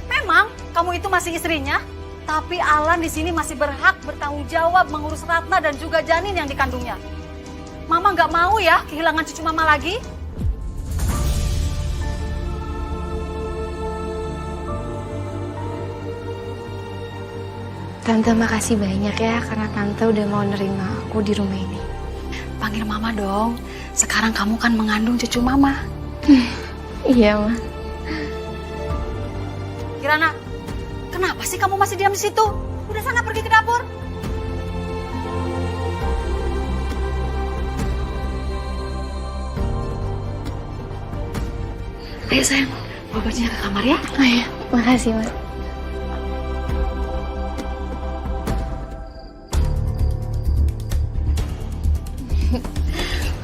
Memang kamu itu masih istrinya, tapi Alan di sini masih berhak bertanggung jawab mengurus Ratna dan juga janin yang dikandungnya. Mama nggak mau ya kehilangan cucu Mama lagi. Tante makasih banyak ya karena Tante udah mau nerima aku di rumah ini. Panggil Mama dong. Sekarang kamu kan mengandung cucu Mama. Iya, Ma. Kirana, kenapa sih kamu masih diam di situ? Udah sana pergi ke dapur. Ayo sayang, bawa bajunya ke kamar ya. Oh iya, makasih, Ma.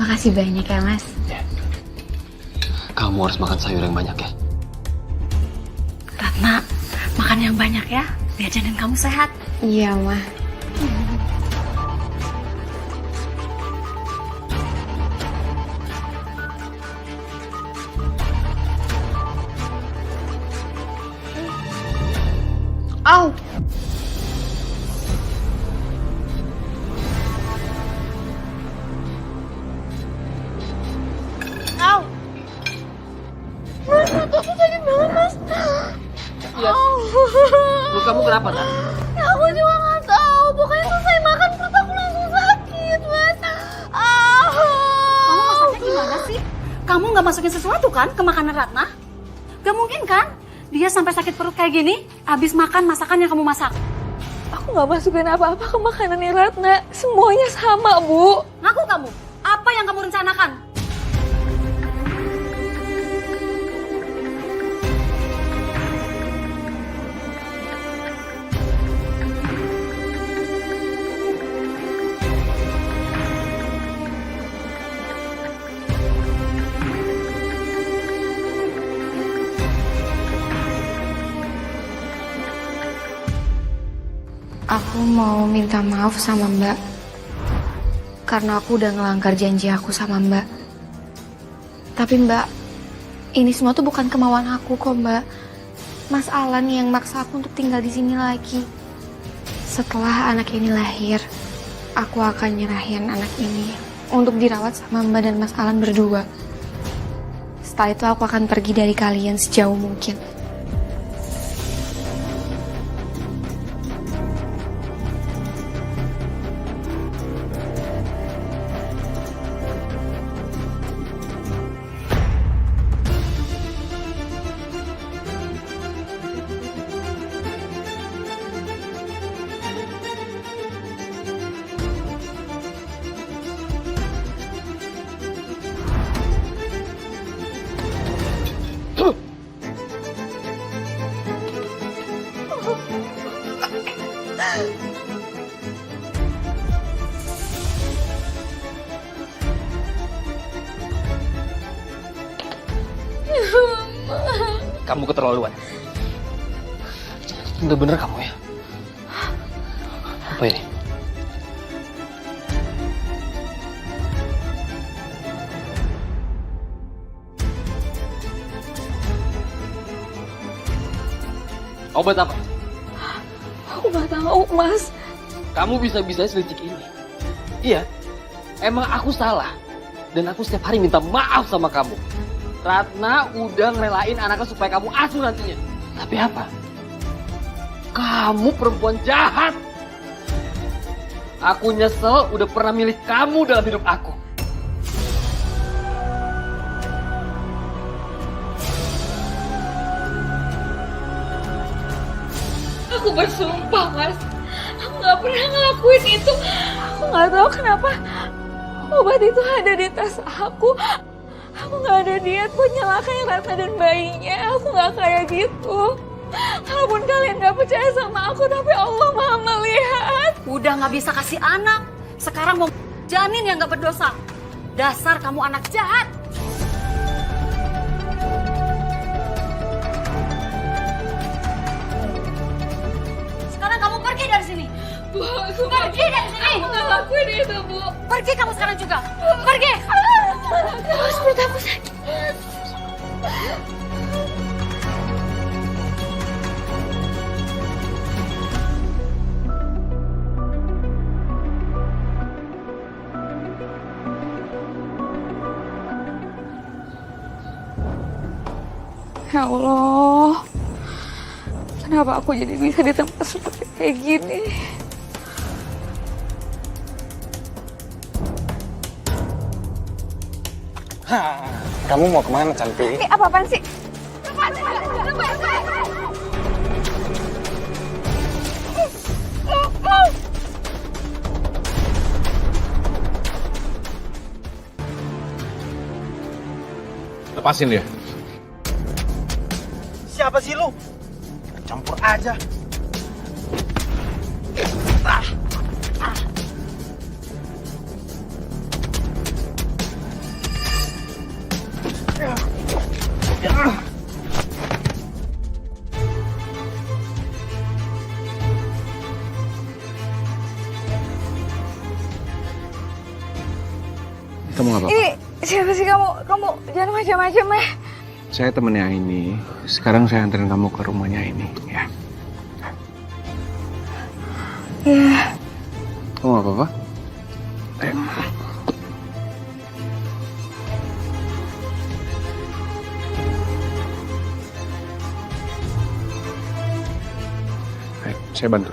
Makasih banyak ya, Mas. Kamu harus makan sayur yang banyak ya. Ratna, makan yang banyak ya, biar janin kamu sehat. Iya, Ma. Au! Au! Mas, aku sakit banget, Mas. Iya. Lu kamu kenapa, Nak? Ya, aku juga nggak tahu. Pokoknya selesai makan perut aku langsung sakit, Mas. Kamu masaknya gimana sih? Kamu nggak masukin sesuatu kan ke makanan Ratna? Gak mungkin kan? Dia sampai sakit perut kayak gini, habis makan masakan yang kamu masak. Aku nggak masukin apa-apa ke makanannya Ratna. Semuanya sama, Bu. Ngaku kamu, apa yang kamu rencanakan? Aku mau minta maaf sama Mbak. Karena aku udah ngelanggar janji aku sama Mbak. Tapi Mbak, ini semua tuh bukan kemauan aku kok, Mbak. Mas Alan yang maksa aku untuk tinggal di sini lagi. Setelah anak ini lahir, aku akan nyerahin anak ini untuk dirawat sama Mbak dan Mas Alan berdua. Setelah itu aku akan pergi dari kalian sejauh mungkin. Kamu keterlaluan. Bener-bener kamu ya. Apa ini? Obat apa? Aku nggak tahu, Mas. Kamu bisa-bisanya selicik ini. Iya, emang aku salah. Dan aku setiap hari minta maaf sama kamu. Ratna udah ngerelain anaknya supaya kamu asuh nantinya. Tapi apa? Kamu perempuan jahat. Aku nyesel udah pernah milih kamu dalam hidup aku. Aku bersumpah, Mas. Aku nggak pernah ngelakuin itu. Aku nggak tahu kenapa obat itu ada di tas aku. Aku nggak ada niat buat nyelakain Ratna dan bayinya. Aku nggak kayak gitu. Walaupun kalian nggak percaya sama aku, tapi Allah Maha melihat. Udah nggak bisa kasih anak. Sekarang mau janin yang nggak berdosa. Dasar kamu anak jahat. Sekarang kamu pergi dari sini. Bu, Pergi dari sini. aku nggak lakuin itu, Bu. Pergi kamu sekarang juga. Pergi. Terus perut aku sakit. Ya Allah, kenapa aku jadi bisa di tempat seperti kayak gini? Kamu mau kemana, Cantik? Ini apa-apaan sih? Lepasin dia. Siapa sih lu? Campur aja. Kamu nggak apa-apa? Ini siapa sih kamu? Kamu jangan macam-macam ya. Saya temennya Aini. Sekarang saya anterin kamu ke rumahnya Aini, ya. Iya. Kamu nggak apa-apa? Ayo. Ayo, saya bantu.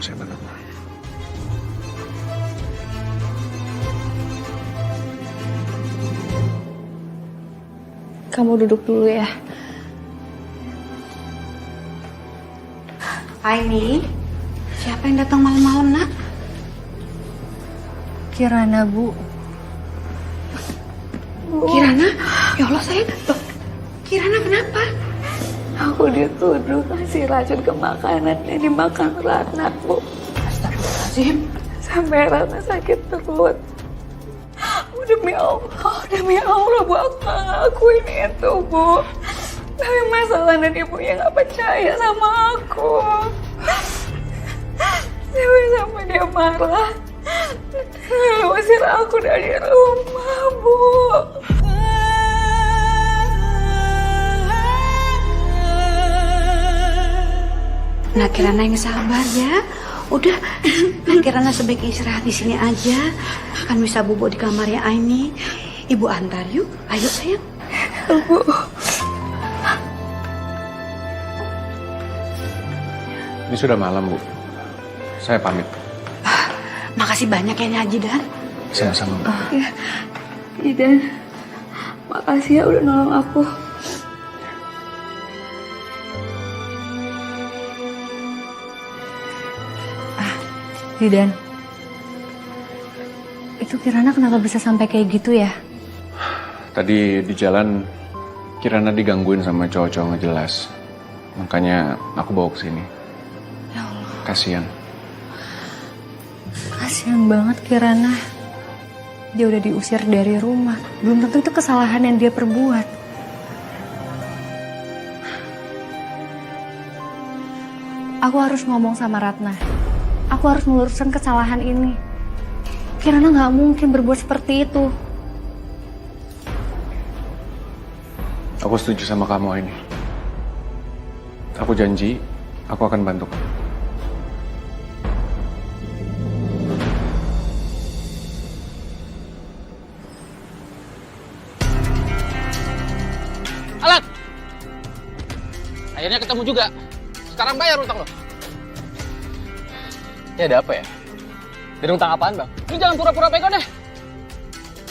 Kamu duduk dulu ya. Aini, siapa yang datang malam-malam, Nak? Kirana, Bu. Kirana? Ya Allah, sayang. Loh, Kirana kenapa? Aku dituduh kasih racun ke makanan yang dimakan Ratna, Bu. Astagfirullahaladzim. Sampai Ratna sakit perut. Demi Allah, Bu, aku gak ngelakuin itu, Bu. Tapi masalah dan ibunya gak percaya sama aku. Sampai dia marah. Dia usir aku dari rumah, Bu. Nah, Kirana yang sabar ya. Udah, nah Kirana sebaiknya istirahat di sini aja. Kan bisa bobo di kamarnya Aini. Ibu antar yuk. Ayo sayang. Bu. Ini sudah malam, Bu. Saya pamit. Makasih banyak ya Nyaji Dan. Sama-sama, Bu. Ya, Idan. Makasih ya udah nolong aku. Zidan, itu Kirana kenapa bisa sampai kayak gitu ya? Tadi di jalan Kirana digangguin sama cowok-cowok nggak jelas. Makanya aku bawa ke sini. Ya Allah, Kasian. kasihan banget Kirana. Dia udah diusir dari rumah. Belum tentu itu kesalahan yang dia perbuat. Aku harus ngomong sama Ratna. aku harus meluruskan kesalahan ini. Kirana nggak mungkin berbuat seperti itu. Aku setuju sama kamu ini. Aku janji, aku akan bantu kamu. Alan! Akhirnya ketemu juga. Sekarang bayar utang lo. Ini ada apa ya? Dari utang apaan, Bang? Lu jangan pura-pura pegang deh.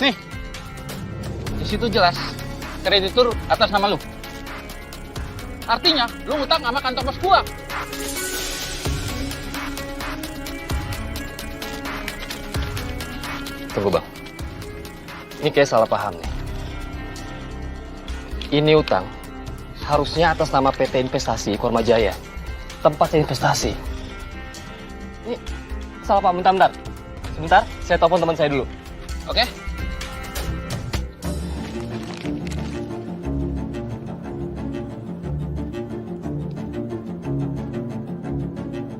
Nih, di situ jelas kreditur atas nama lu. Artinya, lu utang sama kantor pos gua. Tunggu, Bang. Ini kayak salah paham nih. Ini utang harusnya atas nama PT Investasi Korma Jaya, tempat saya investasi. Ini salah paham, bentar. Sebentar, saya telepon teman saya dulu. Oke?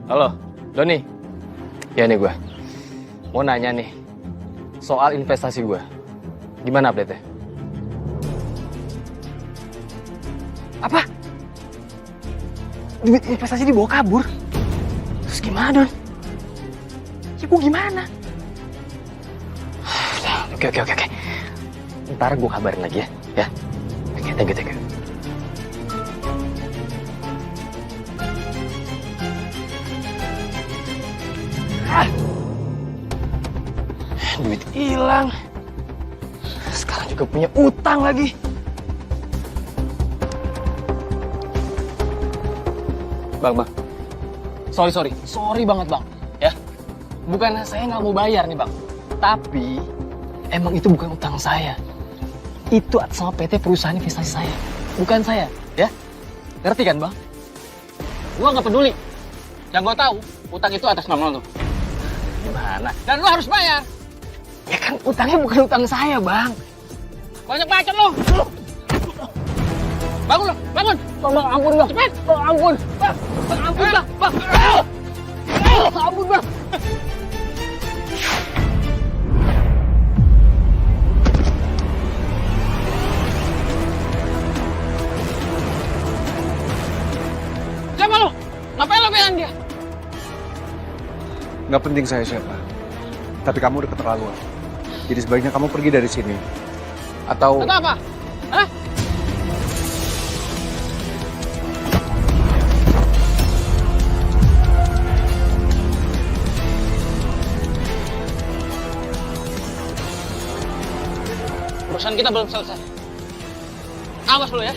Halo, Doni. Ya nih gue. Mau nanya nih, soal investasi gue. Gimana update-nya? Apa? Duit investasi dibawa kabur? Terus gimana, Don? Ya gue gimana? Oke. Ntar gue kabarin lagi ya. Oke, thank you. Duit hilang. Sekarang juga punya utang lagi. Bang. Sorry banget, Bang. Ya. Bukan saya nggak mau bayar nih, Bang. Tapi emang itu bukan utang saya. Itu atas nama PT perusahaan investasi saya. Bukan saya, ya. Ngerti kan, Bang? Gua nggak peduli. Yang gua tahu, utang itu atas nama lu. Gimana? Dan lu harus bayar. Ya kan utangnya bukan utang saya, Bang. Banyak bacot lu. Bangun lu, bangun. Bang, ampun, Bang. Cepet. Ampun. Bang, ampun, Bang. Ampun, Bang. Siapa lu? Ngapain lu bilang dia? Nggak penting saya siapa. Tapi kamu udah keterlaluan. Jadi sebaiknya kamu pergi dari sini. Atau apa? Hah? Urusan kita belum selesai. Awas lu ya.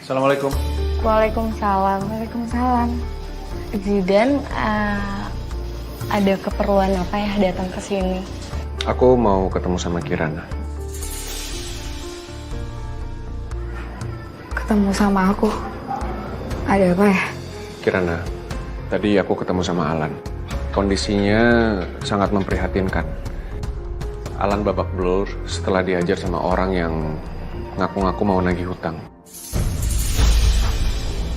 Assalamualaikum. Waalaikumsalam. Zidan, ada keperluan apa ya datang ke sini? Aku mau ketemu sama Kirana. Ketemu sama aku? Ada apa ya? Kirana, tadi aku ketemu sama Alan. Kondisinya sangat memprihatinkan. Alan babak belur setelah diajar sama orang yang ngaku-ngaku mau nagih hutang.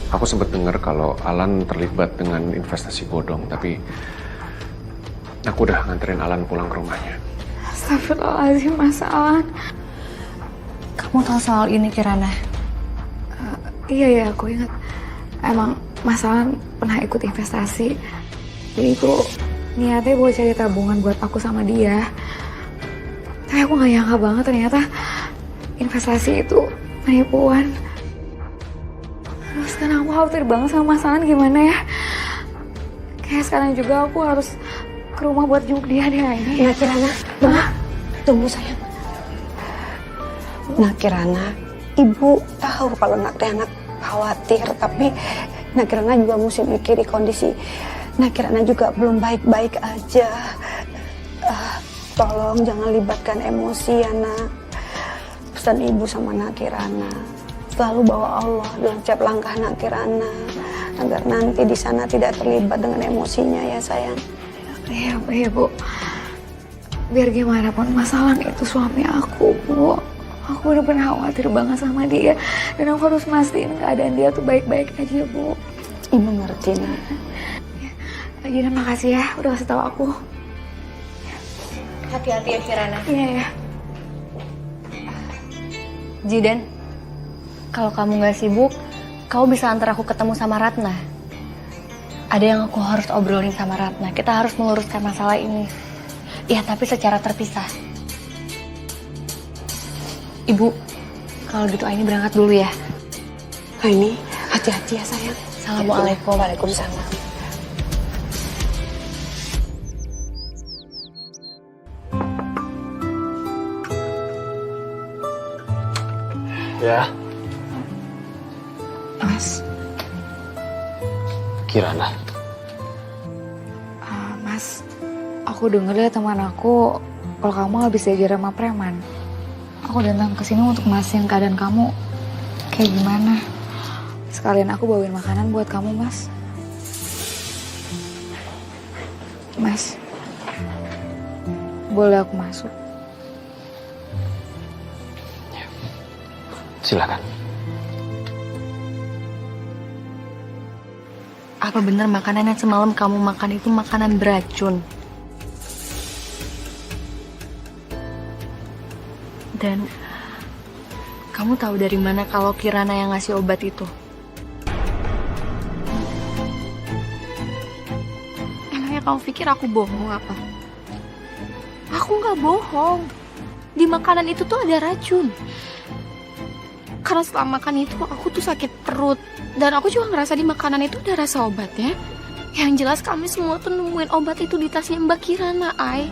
Aku sempat dengar kalau Alan terlibat dengan investasi bodong, tapi aku udah nganterin Alan pulang ke rumahnya. Astagfirullahaladzim, Mas Alan. Kamu tahu soal ini, Kirana? Iya, aku ingat. Emang Mas Alan pernah ikut investasi. Jadi itu niatnya buat cari tabungan buat aku sama dia. Tapi aku gak nyangka banget ternyata investasi itu penipuan. Terus kan aku khawatir banget sama Mas Alan, gimana ya? Kayak sekarang juga aku harus ke rumah buat jenguk dia deh ini. Nah, Kirana, tunggu sayang. Nah, Kirana, Ibu tahu kalau nak khawatir, tapi Nah Kirana juga mesti mikiri kondisi Nah Kirana juga belum baik-baik aja. Tolong jangan libatkan emosi ya nak. Pesan ibu sama Nak Kirana, selalu bawa Allah dalam setiap langkah Nak Kirana. agar nanti di sana tidak terlibat dengan emosinya ya sayang. Iya Bu. Biar gimana pun masalah itu suami aku Bu. Aku udah pernah khawatir banget sama dia. Dan aku harus mastiin keadaan dia tuh baik-baik aja Bu. Ibu ngerti nih. Jidan makasih ya udah kasih tahu aku. Hati-hati ya Kirana. Iya ya. Jidan, kalau kamu nggak sibuk, kamu bisa antar aku ketemu sama Ratna. Ada yang aku harus obrolin sama Ratna. Kita harus meluruskan masalah ini. Ya, tapi secara terpisah. Ibu, kalau gitu Aini berangkat dulu ya. Aini, hati-hati ya sayang. Assalamualaikum. Waalaikumsalam. Ya, Mas, Kirana. Mas, aku denger ya teman aku kalau kamu habis diajar sama preman. Aku datang ke sini untuk mastiin keadaan kamu kayak gimana. Sekalian aku bawain makanan buat kamu, Mas. Mas, boleh aku masuk? Silakan. Apa benar makanan yang semalam kamu makan itu makanan beracun? Dan kamu tahu dari mana kalau Kirana yang ngasih obat itu? Emangnya kamu pikir aku bohong apa? Aku nggak bohong. Di makanan itu tuh ada racun. Karena setelah makan itu aku tuh sakit perut. Dan aku juga ngerasa di makanan itu ada rasa obatnya. Yang jelas kami semua tuh nemuin obat itu di tasnya Mbak Kirana, Ai.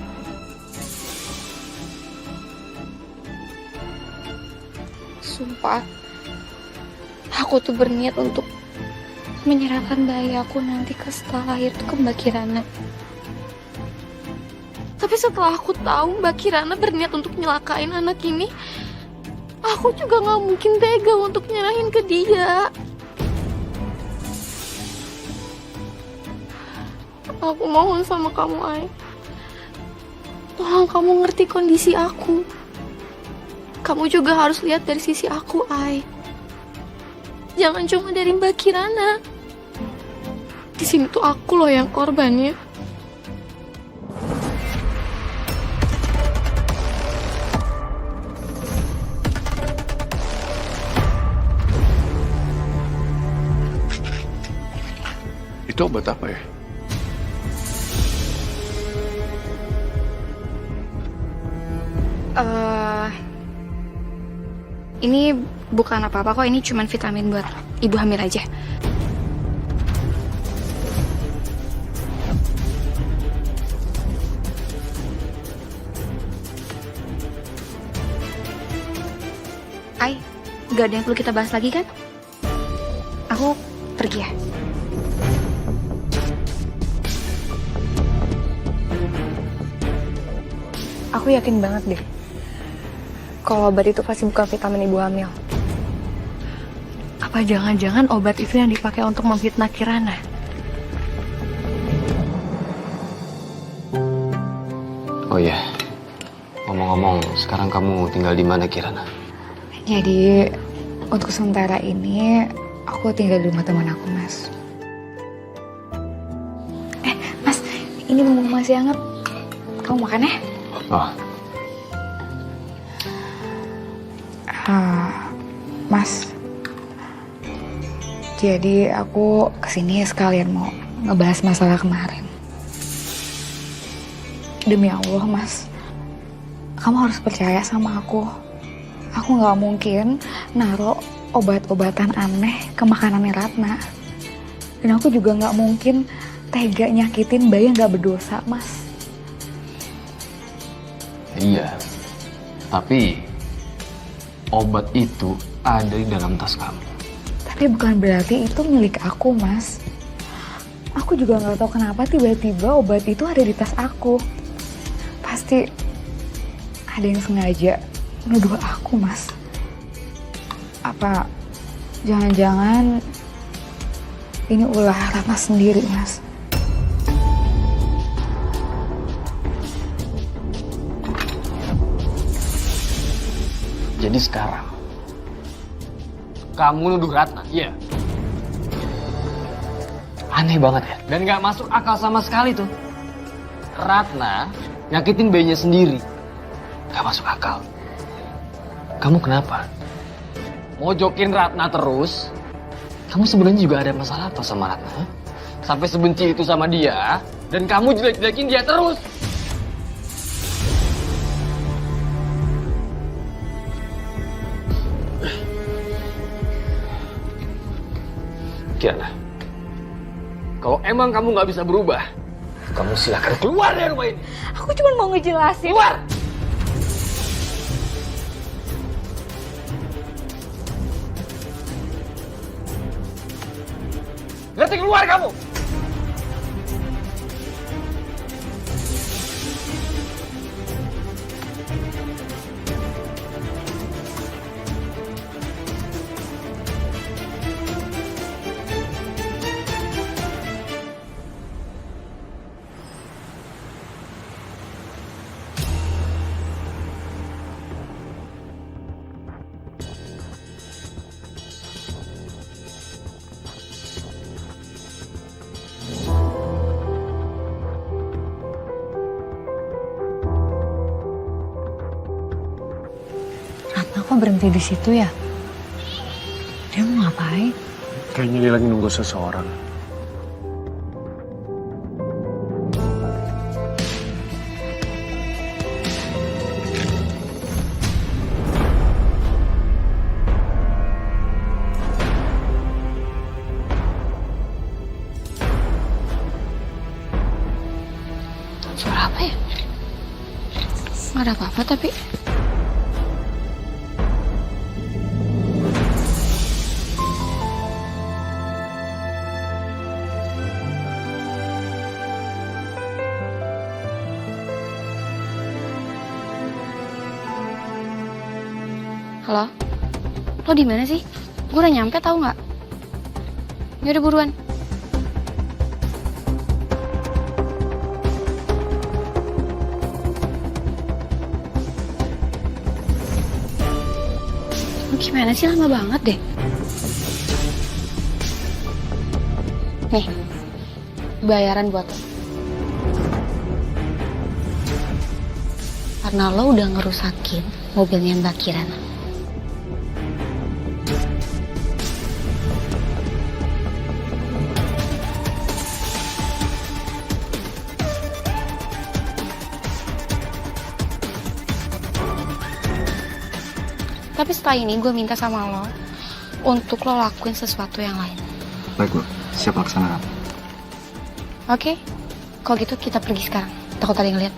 Sumpah, aku tuh berniat untuk menyerahkan bayi aku nanti ke setelah lahir tuh ke Mbak Kirana. Tapi setelah aku tahu Mbak Kirana berniat untuk nyelakain anak ini, aku juga gak mungkin tega untuk nyerahin ke dia. Aku mohon sama kamu, Ai. Tolong kamu ngerti kondisi aku. Kamu juga harus lihat dari sisi aku, Ai. Jangan cuma dari Mbak Kirana. Di sini tuh aku loh yang korbannya. Itu obat apa ya? Ini bukan apa-apa kok, ini cuma vitamin buat ibu hamil aja. Ai, gak ada yang perlu kita bahas lagi kan? Aku pergi ya. Aku yakin banget deh kalau obat itu pasti bukan vitamin ibu hamil. Apa jangan-jangan obat itu yang dipakai untuk memfitnah Kirana? Oh iya, ngomong-ngomong, sekarang kamu tinggal di mana, Kirana? Jadi untuk sementara ini aku tinggal di rumah teman aku, Mas. Mas, ini mumpung masih hangat. Kamu makan ya? Oh, Mas. Jadi aku kesini sekalian mau ngebahas masalah kemarin. Demi Allah, Mas. Kamu harus percaya sama aku. Aku gak mungkin naruh obat-obatan aneh ke makanannya Ratna. Dan aku juga gak mungkin tega nyakitin bayi yang gak berdosa, Mas. iya. Tapi obat itu ada di dalam tas kamu. Tapi bukan berarti itu milik aku, Mas. Aku juga gak tahu kenapa tiba-tiba obat itu ada di tas aku. Pasti ada yang sengaja nuduh aku, Mas. Apa jangan-jangan Ini ulah Ratna sendiri, Mas. Jadi sekarang kamu nuduh Ratna, iya? Aneh banget ya. Dan nggak masuk akal sama sekali tuh. Ratna nyakitin bayinya sendiri. Nggak masuk akal. Kamu kenapa? Mau jokin Ratna terus? Kamu sebenarnya juga ada masalah apa sama Ratna? Sampai sebenci itu sama dia, dan kamu jelek-jelekin dia terus. Kirana, kalau emang kamu nggak bisa berubah, kamu silakan keluar dari rumah ini. Aku cuma mau ngejelasin. Keluar! Ngerti, keluar kamu! Ratna kok berhenti di situ ya? Dia mau ngapain? Kayaknya dia lagi nunggu seseorang. Suara apa ya? Nggak ada apa-apa tapi... Halo? Lo di mana sih? Gue udah nyampe tahu nggak? Yaudah buruan. Lo gimana sih, lama banget deh. Nih, bayaran buat lo. Karena lo udah ngerusakin mobilnya Mbak Kirana. Tapi setelah ini gue minta sama lo untuk lo lakuin sesuatu yang lain. Baik, Bu. Siap laksanakan. Oke? Kalau gitu kita pergi sekarang. Takut ada yang ngeliat.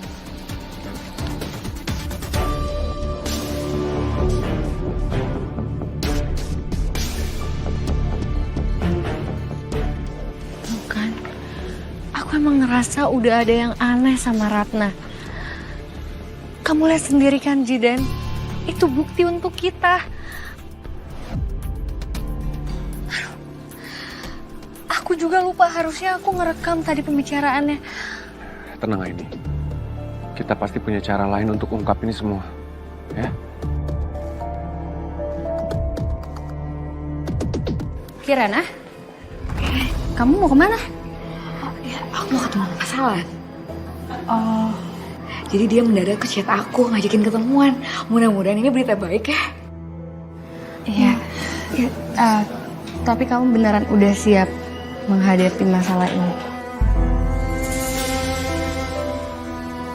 Bukan. Aku emang ngerasa udah ada yang aneh sama Ratna. Kamu lihat sendiri kan, Jidan? Itu bukti untuk kita. Aduh. Aku juga lupa, harusnya aku ngerekam tadi pembicaraannya. Tenang, Aini. Kita pasti punya cara lain untuk ungkap ini semua. Ya? Kirana? Kamu mau kemana? Aku mau ketemu Mas Alan. Oh, jadi dia mendadak ke chat aku ngajakin ketemuan. Mudah-mudahan ini berita baik ya. Iya. Tapi kamu beneran udah siap menghadapi masalah ini?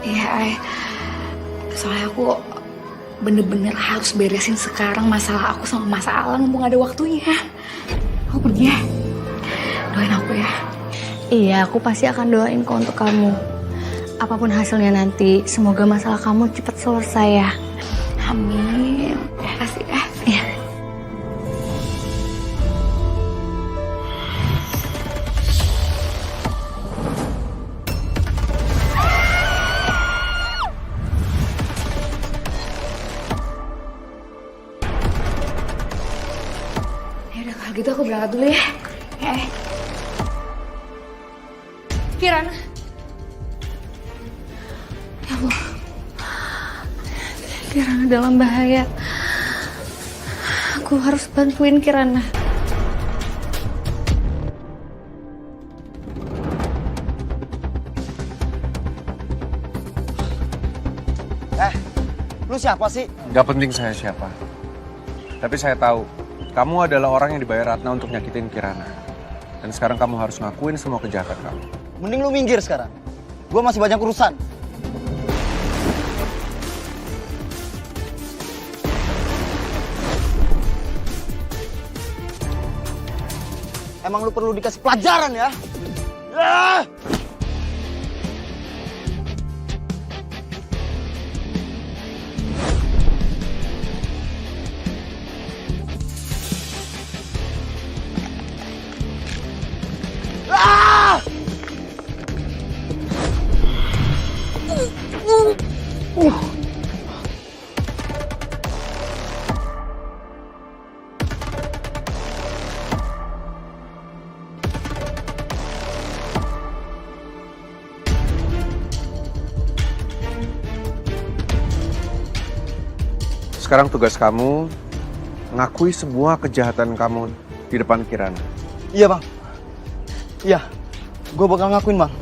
Iya, soalnya aku bener-bener harus beresin sekarang masalah aku sama Mas Alan mumpung ada waktunya. Aku pergi ya. Doain aku ya. Iya, aku pasti akan doain kok untuk kamu. Apapun hasilnya nanti, semoga masalah kamu cepat selesai ya. Amin. Makasih ya. Iya. Ya udah, kalau gitu aku berangkat dulu ya. Kirana. Ya Allah. Kirana dalam bahaya. Aku harus bantuin Kirana. Lu siapa sih? Gak penting saya siapa. Tapi saya tahu, kamu adalah orang yang dibayar Ratna untuk nyakitin Kirana. Dan sekarang kamu harus ngakuin semua kejahatan kamu. Mending lu minggir sekarang. Gua masih banyak urusan. Emang lu perlu dikasih pelajaran ya? Ah! Sekarang tugas kamu ngakui semua kejahatan kamu di depan Kirana. Iya bang. Iya, gue bakal ngakuin bang.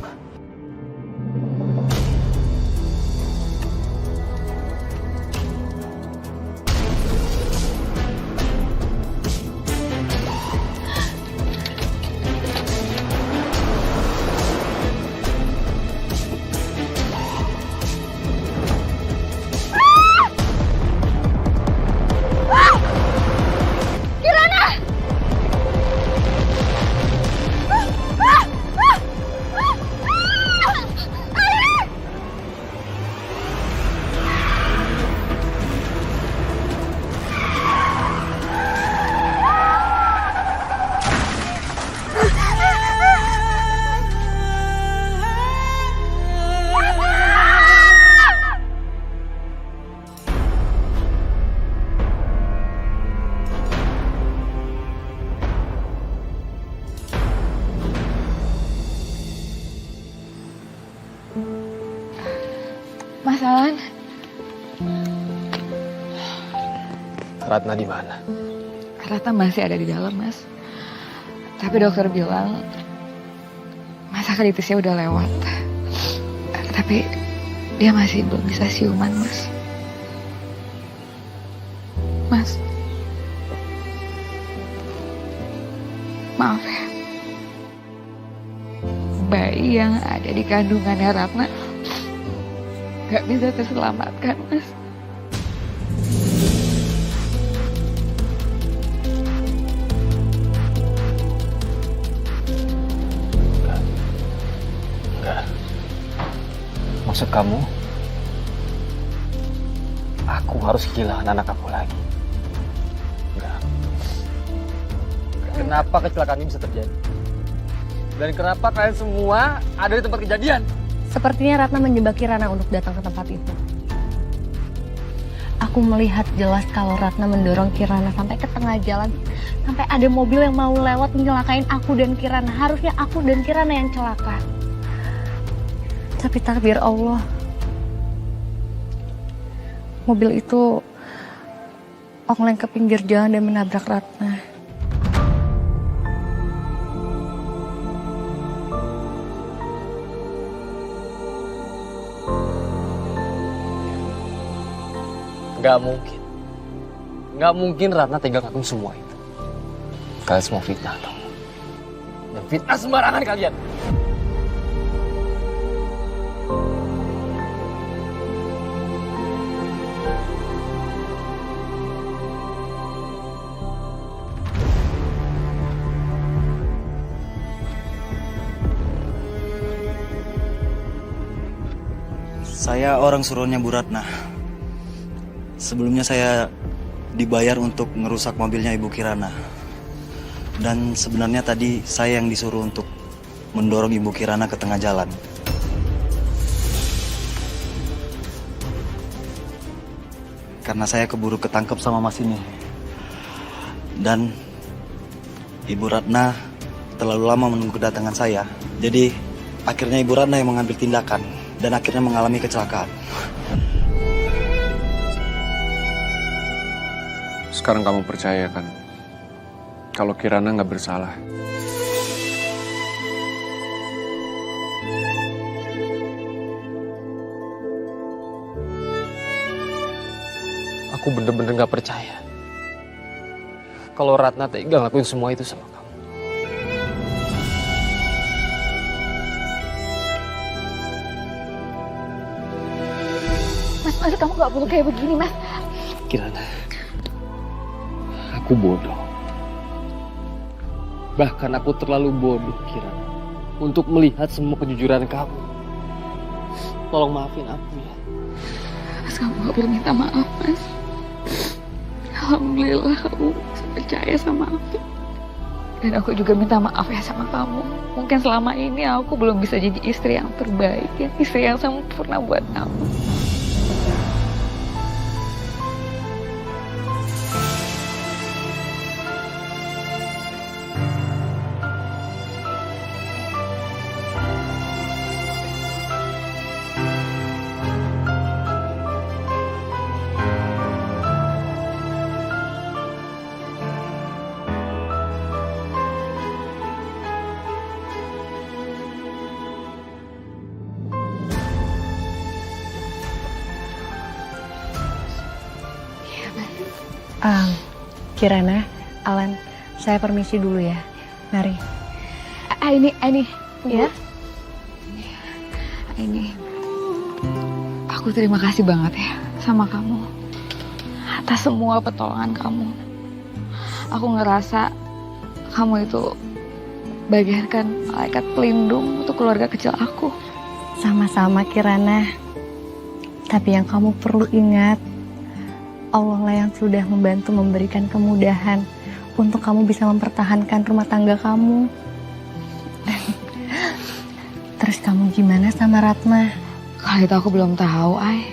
Mas Alan, Ratna di mana? Ratna masih ada di dalam, Mas. Tapi dokter bilang masa kritisnya udah lewat. Tapi dia masih belum bisa siuman, Mas. Mas, maaf ya. Bayi yang ada di kandungannya Ratna gak bisa terselamatkan, Mas. Enggak. Maksud kamu, aku harus kehilangan anak aku lagi? Enggak. Kenapa kecelakaan ini bisa terjadi? Dan kenapa kalian semua ada di tempat kejadian? Sepertinya Ratna menjebak Kirana untuk datang ke tempat itu. Aku melihat jelas kalau Ratna mendorong Kirana sampai ke tengah jalan. Sampai ada mobil yang mau lewat menyelakain aku dan Kirana. Harusnya aku dan Kirana yang celaka. Tapi takdir Allah, mobil itu oleng ke pinggir jalan dan menabrak Ratna. Gak mungkin. Gak mungkin Ratna tega ngelakuin semua itu. Kalian semua fitnah tau. Dan fitnah sembarangan kalian. Saya orang suruhannya Bu Ratna. Sebelumnya saya dibayar untuk ngerusak mobilnya Ibu Kirana. Dan sebenarnya tadi saya yang disuruh untuk mendorong Ibu Kirana ke tengah jalan. Karena saya keburu ketangkep sama Mas ini. Dan Ibu Ratna terlalu lama menunggu kedatangan saya. Jadi akhirnya Ibu Ratna yang mengambil tindakan dan akhirnya mengalami kecelakaan. Sekarang kamu percaya kan kalau Kirana nggak bersalah? Aku bener-bener gak percaya kalau Ratna tega ngelakuin semua itu sama kamu. Mas, kamu gak perlu kayak begini, Mas. Kirana, aku bodoh. Bahkan aku terlalu bodoh, Kirana, untuk melihat semua kejujuran kamu. Tolong maafin aku ya. Mas, kamu gak perlu minta maaf, Mas. Alhamdulillah kamu bisa percaya sama aku. Dan aku juga minta maaf ya sama kamu. Mungkin selama ini aku belum bisa jadi istri yang terbaik ya. Istri yang sempurna buat kamu. Kirana, Alan, saya permisi dulu ya. Mari. Ini Ya. Ini aku terima kasih banget ya sama kamu atas semua pertolongan kamu. Aku ngerasa kamu itu bagaikan malaikat pelindung untuk keluarga kecil aku. Sama-sama Kirana. Tapi yang kamu perlu ingat, Allah lah yang sudah membantu memberikan kemudahan untuk kamu bisa mempertahankan rumah tangga kamu. Terus kamu gimana sama Ratna? Kalau itu aku belum tahu, Ay.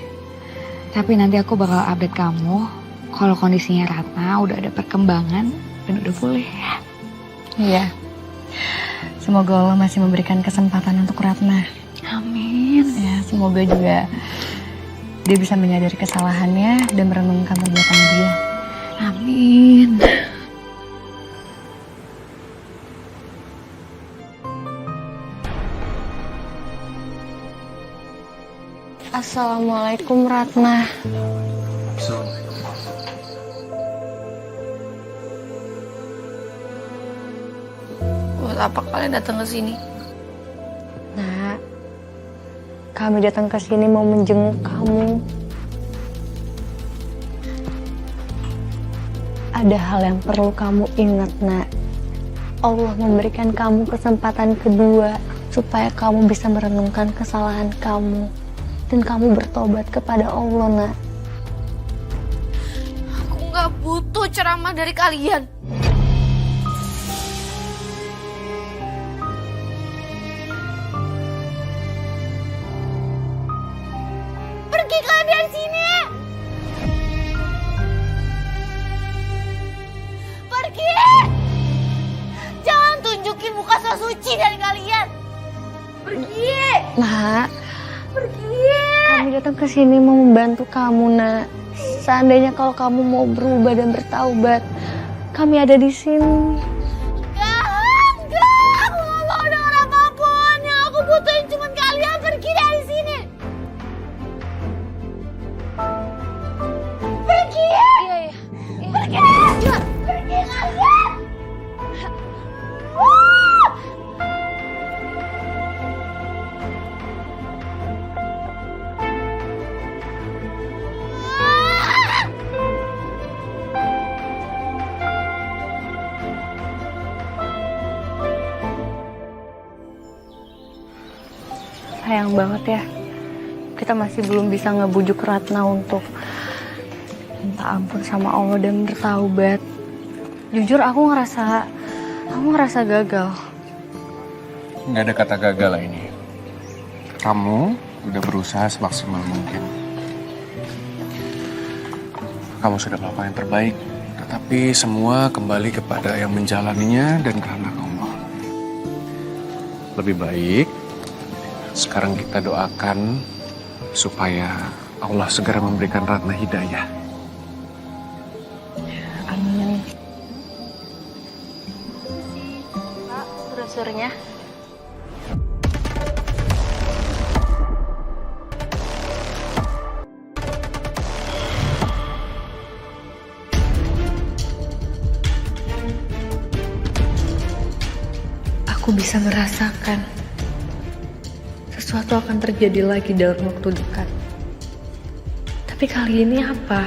Tapi nanti aku bakal update kamu kalau kondisinya Ratna udah ada perkembangan dan udah pulih. Iya. Semoga Allah masih memberikan kesempatan untuk Ratna. Amin. Ya, semoga juga dia bisa menyadari kesalahannya dan merenungkan perbuatan dia. Amin. Assalamualaikum Ratna. Buat apa kalian datang ke sini? Nak, kami datang ke sini mau menjenguk kamu. Ada hal yang perlu kamu ingat, Nak. Allah memberikan kamu kesempatan kedua supaya kamu bisa merenungkan kesalahan kamu dan kamu bertobat kepada Allah, Nak. Aku nggak butuh ceramah dari kalian. Pergi kalian dari sini. Pergi. Jangan tunjukin muka so suci dari kalian. Pergi. Nak, Pergi. kami datang ke sini mau membantu kamu, Nak. Seandainya kalau kamu mau berubah dan bertaubat, kami ada di sini. Enggak, aku gak mau dengar apapun. Yang aku butuhin cuma kalian pergi dari sini. Pergi! Iya. Pergi! Pergi kalian! Sayang banget ya, kita masih belum bisa ngebujuk Ratna untuk minta ampun sama Allah dan bertaubat. Jujur aku ngerasa gagal. Nggak ada kata gagal lah ini. Kamu udah berusaha semaksimal mungkin. Kamu sudah melakukan yang terbaik, tetapi semua kembali kepada yang menjalaninya dan karena Allah. Lebih baik sekarang kita doakan supaya Allah segera memberikan Ratna hidayah. Amin. Pak, brosurnya. Aku bisa merasakan sesuatu akan terjadi lagi dalam waktu dekat. Tapi kali ini apa?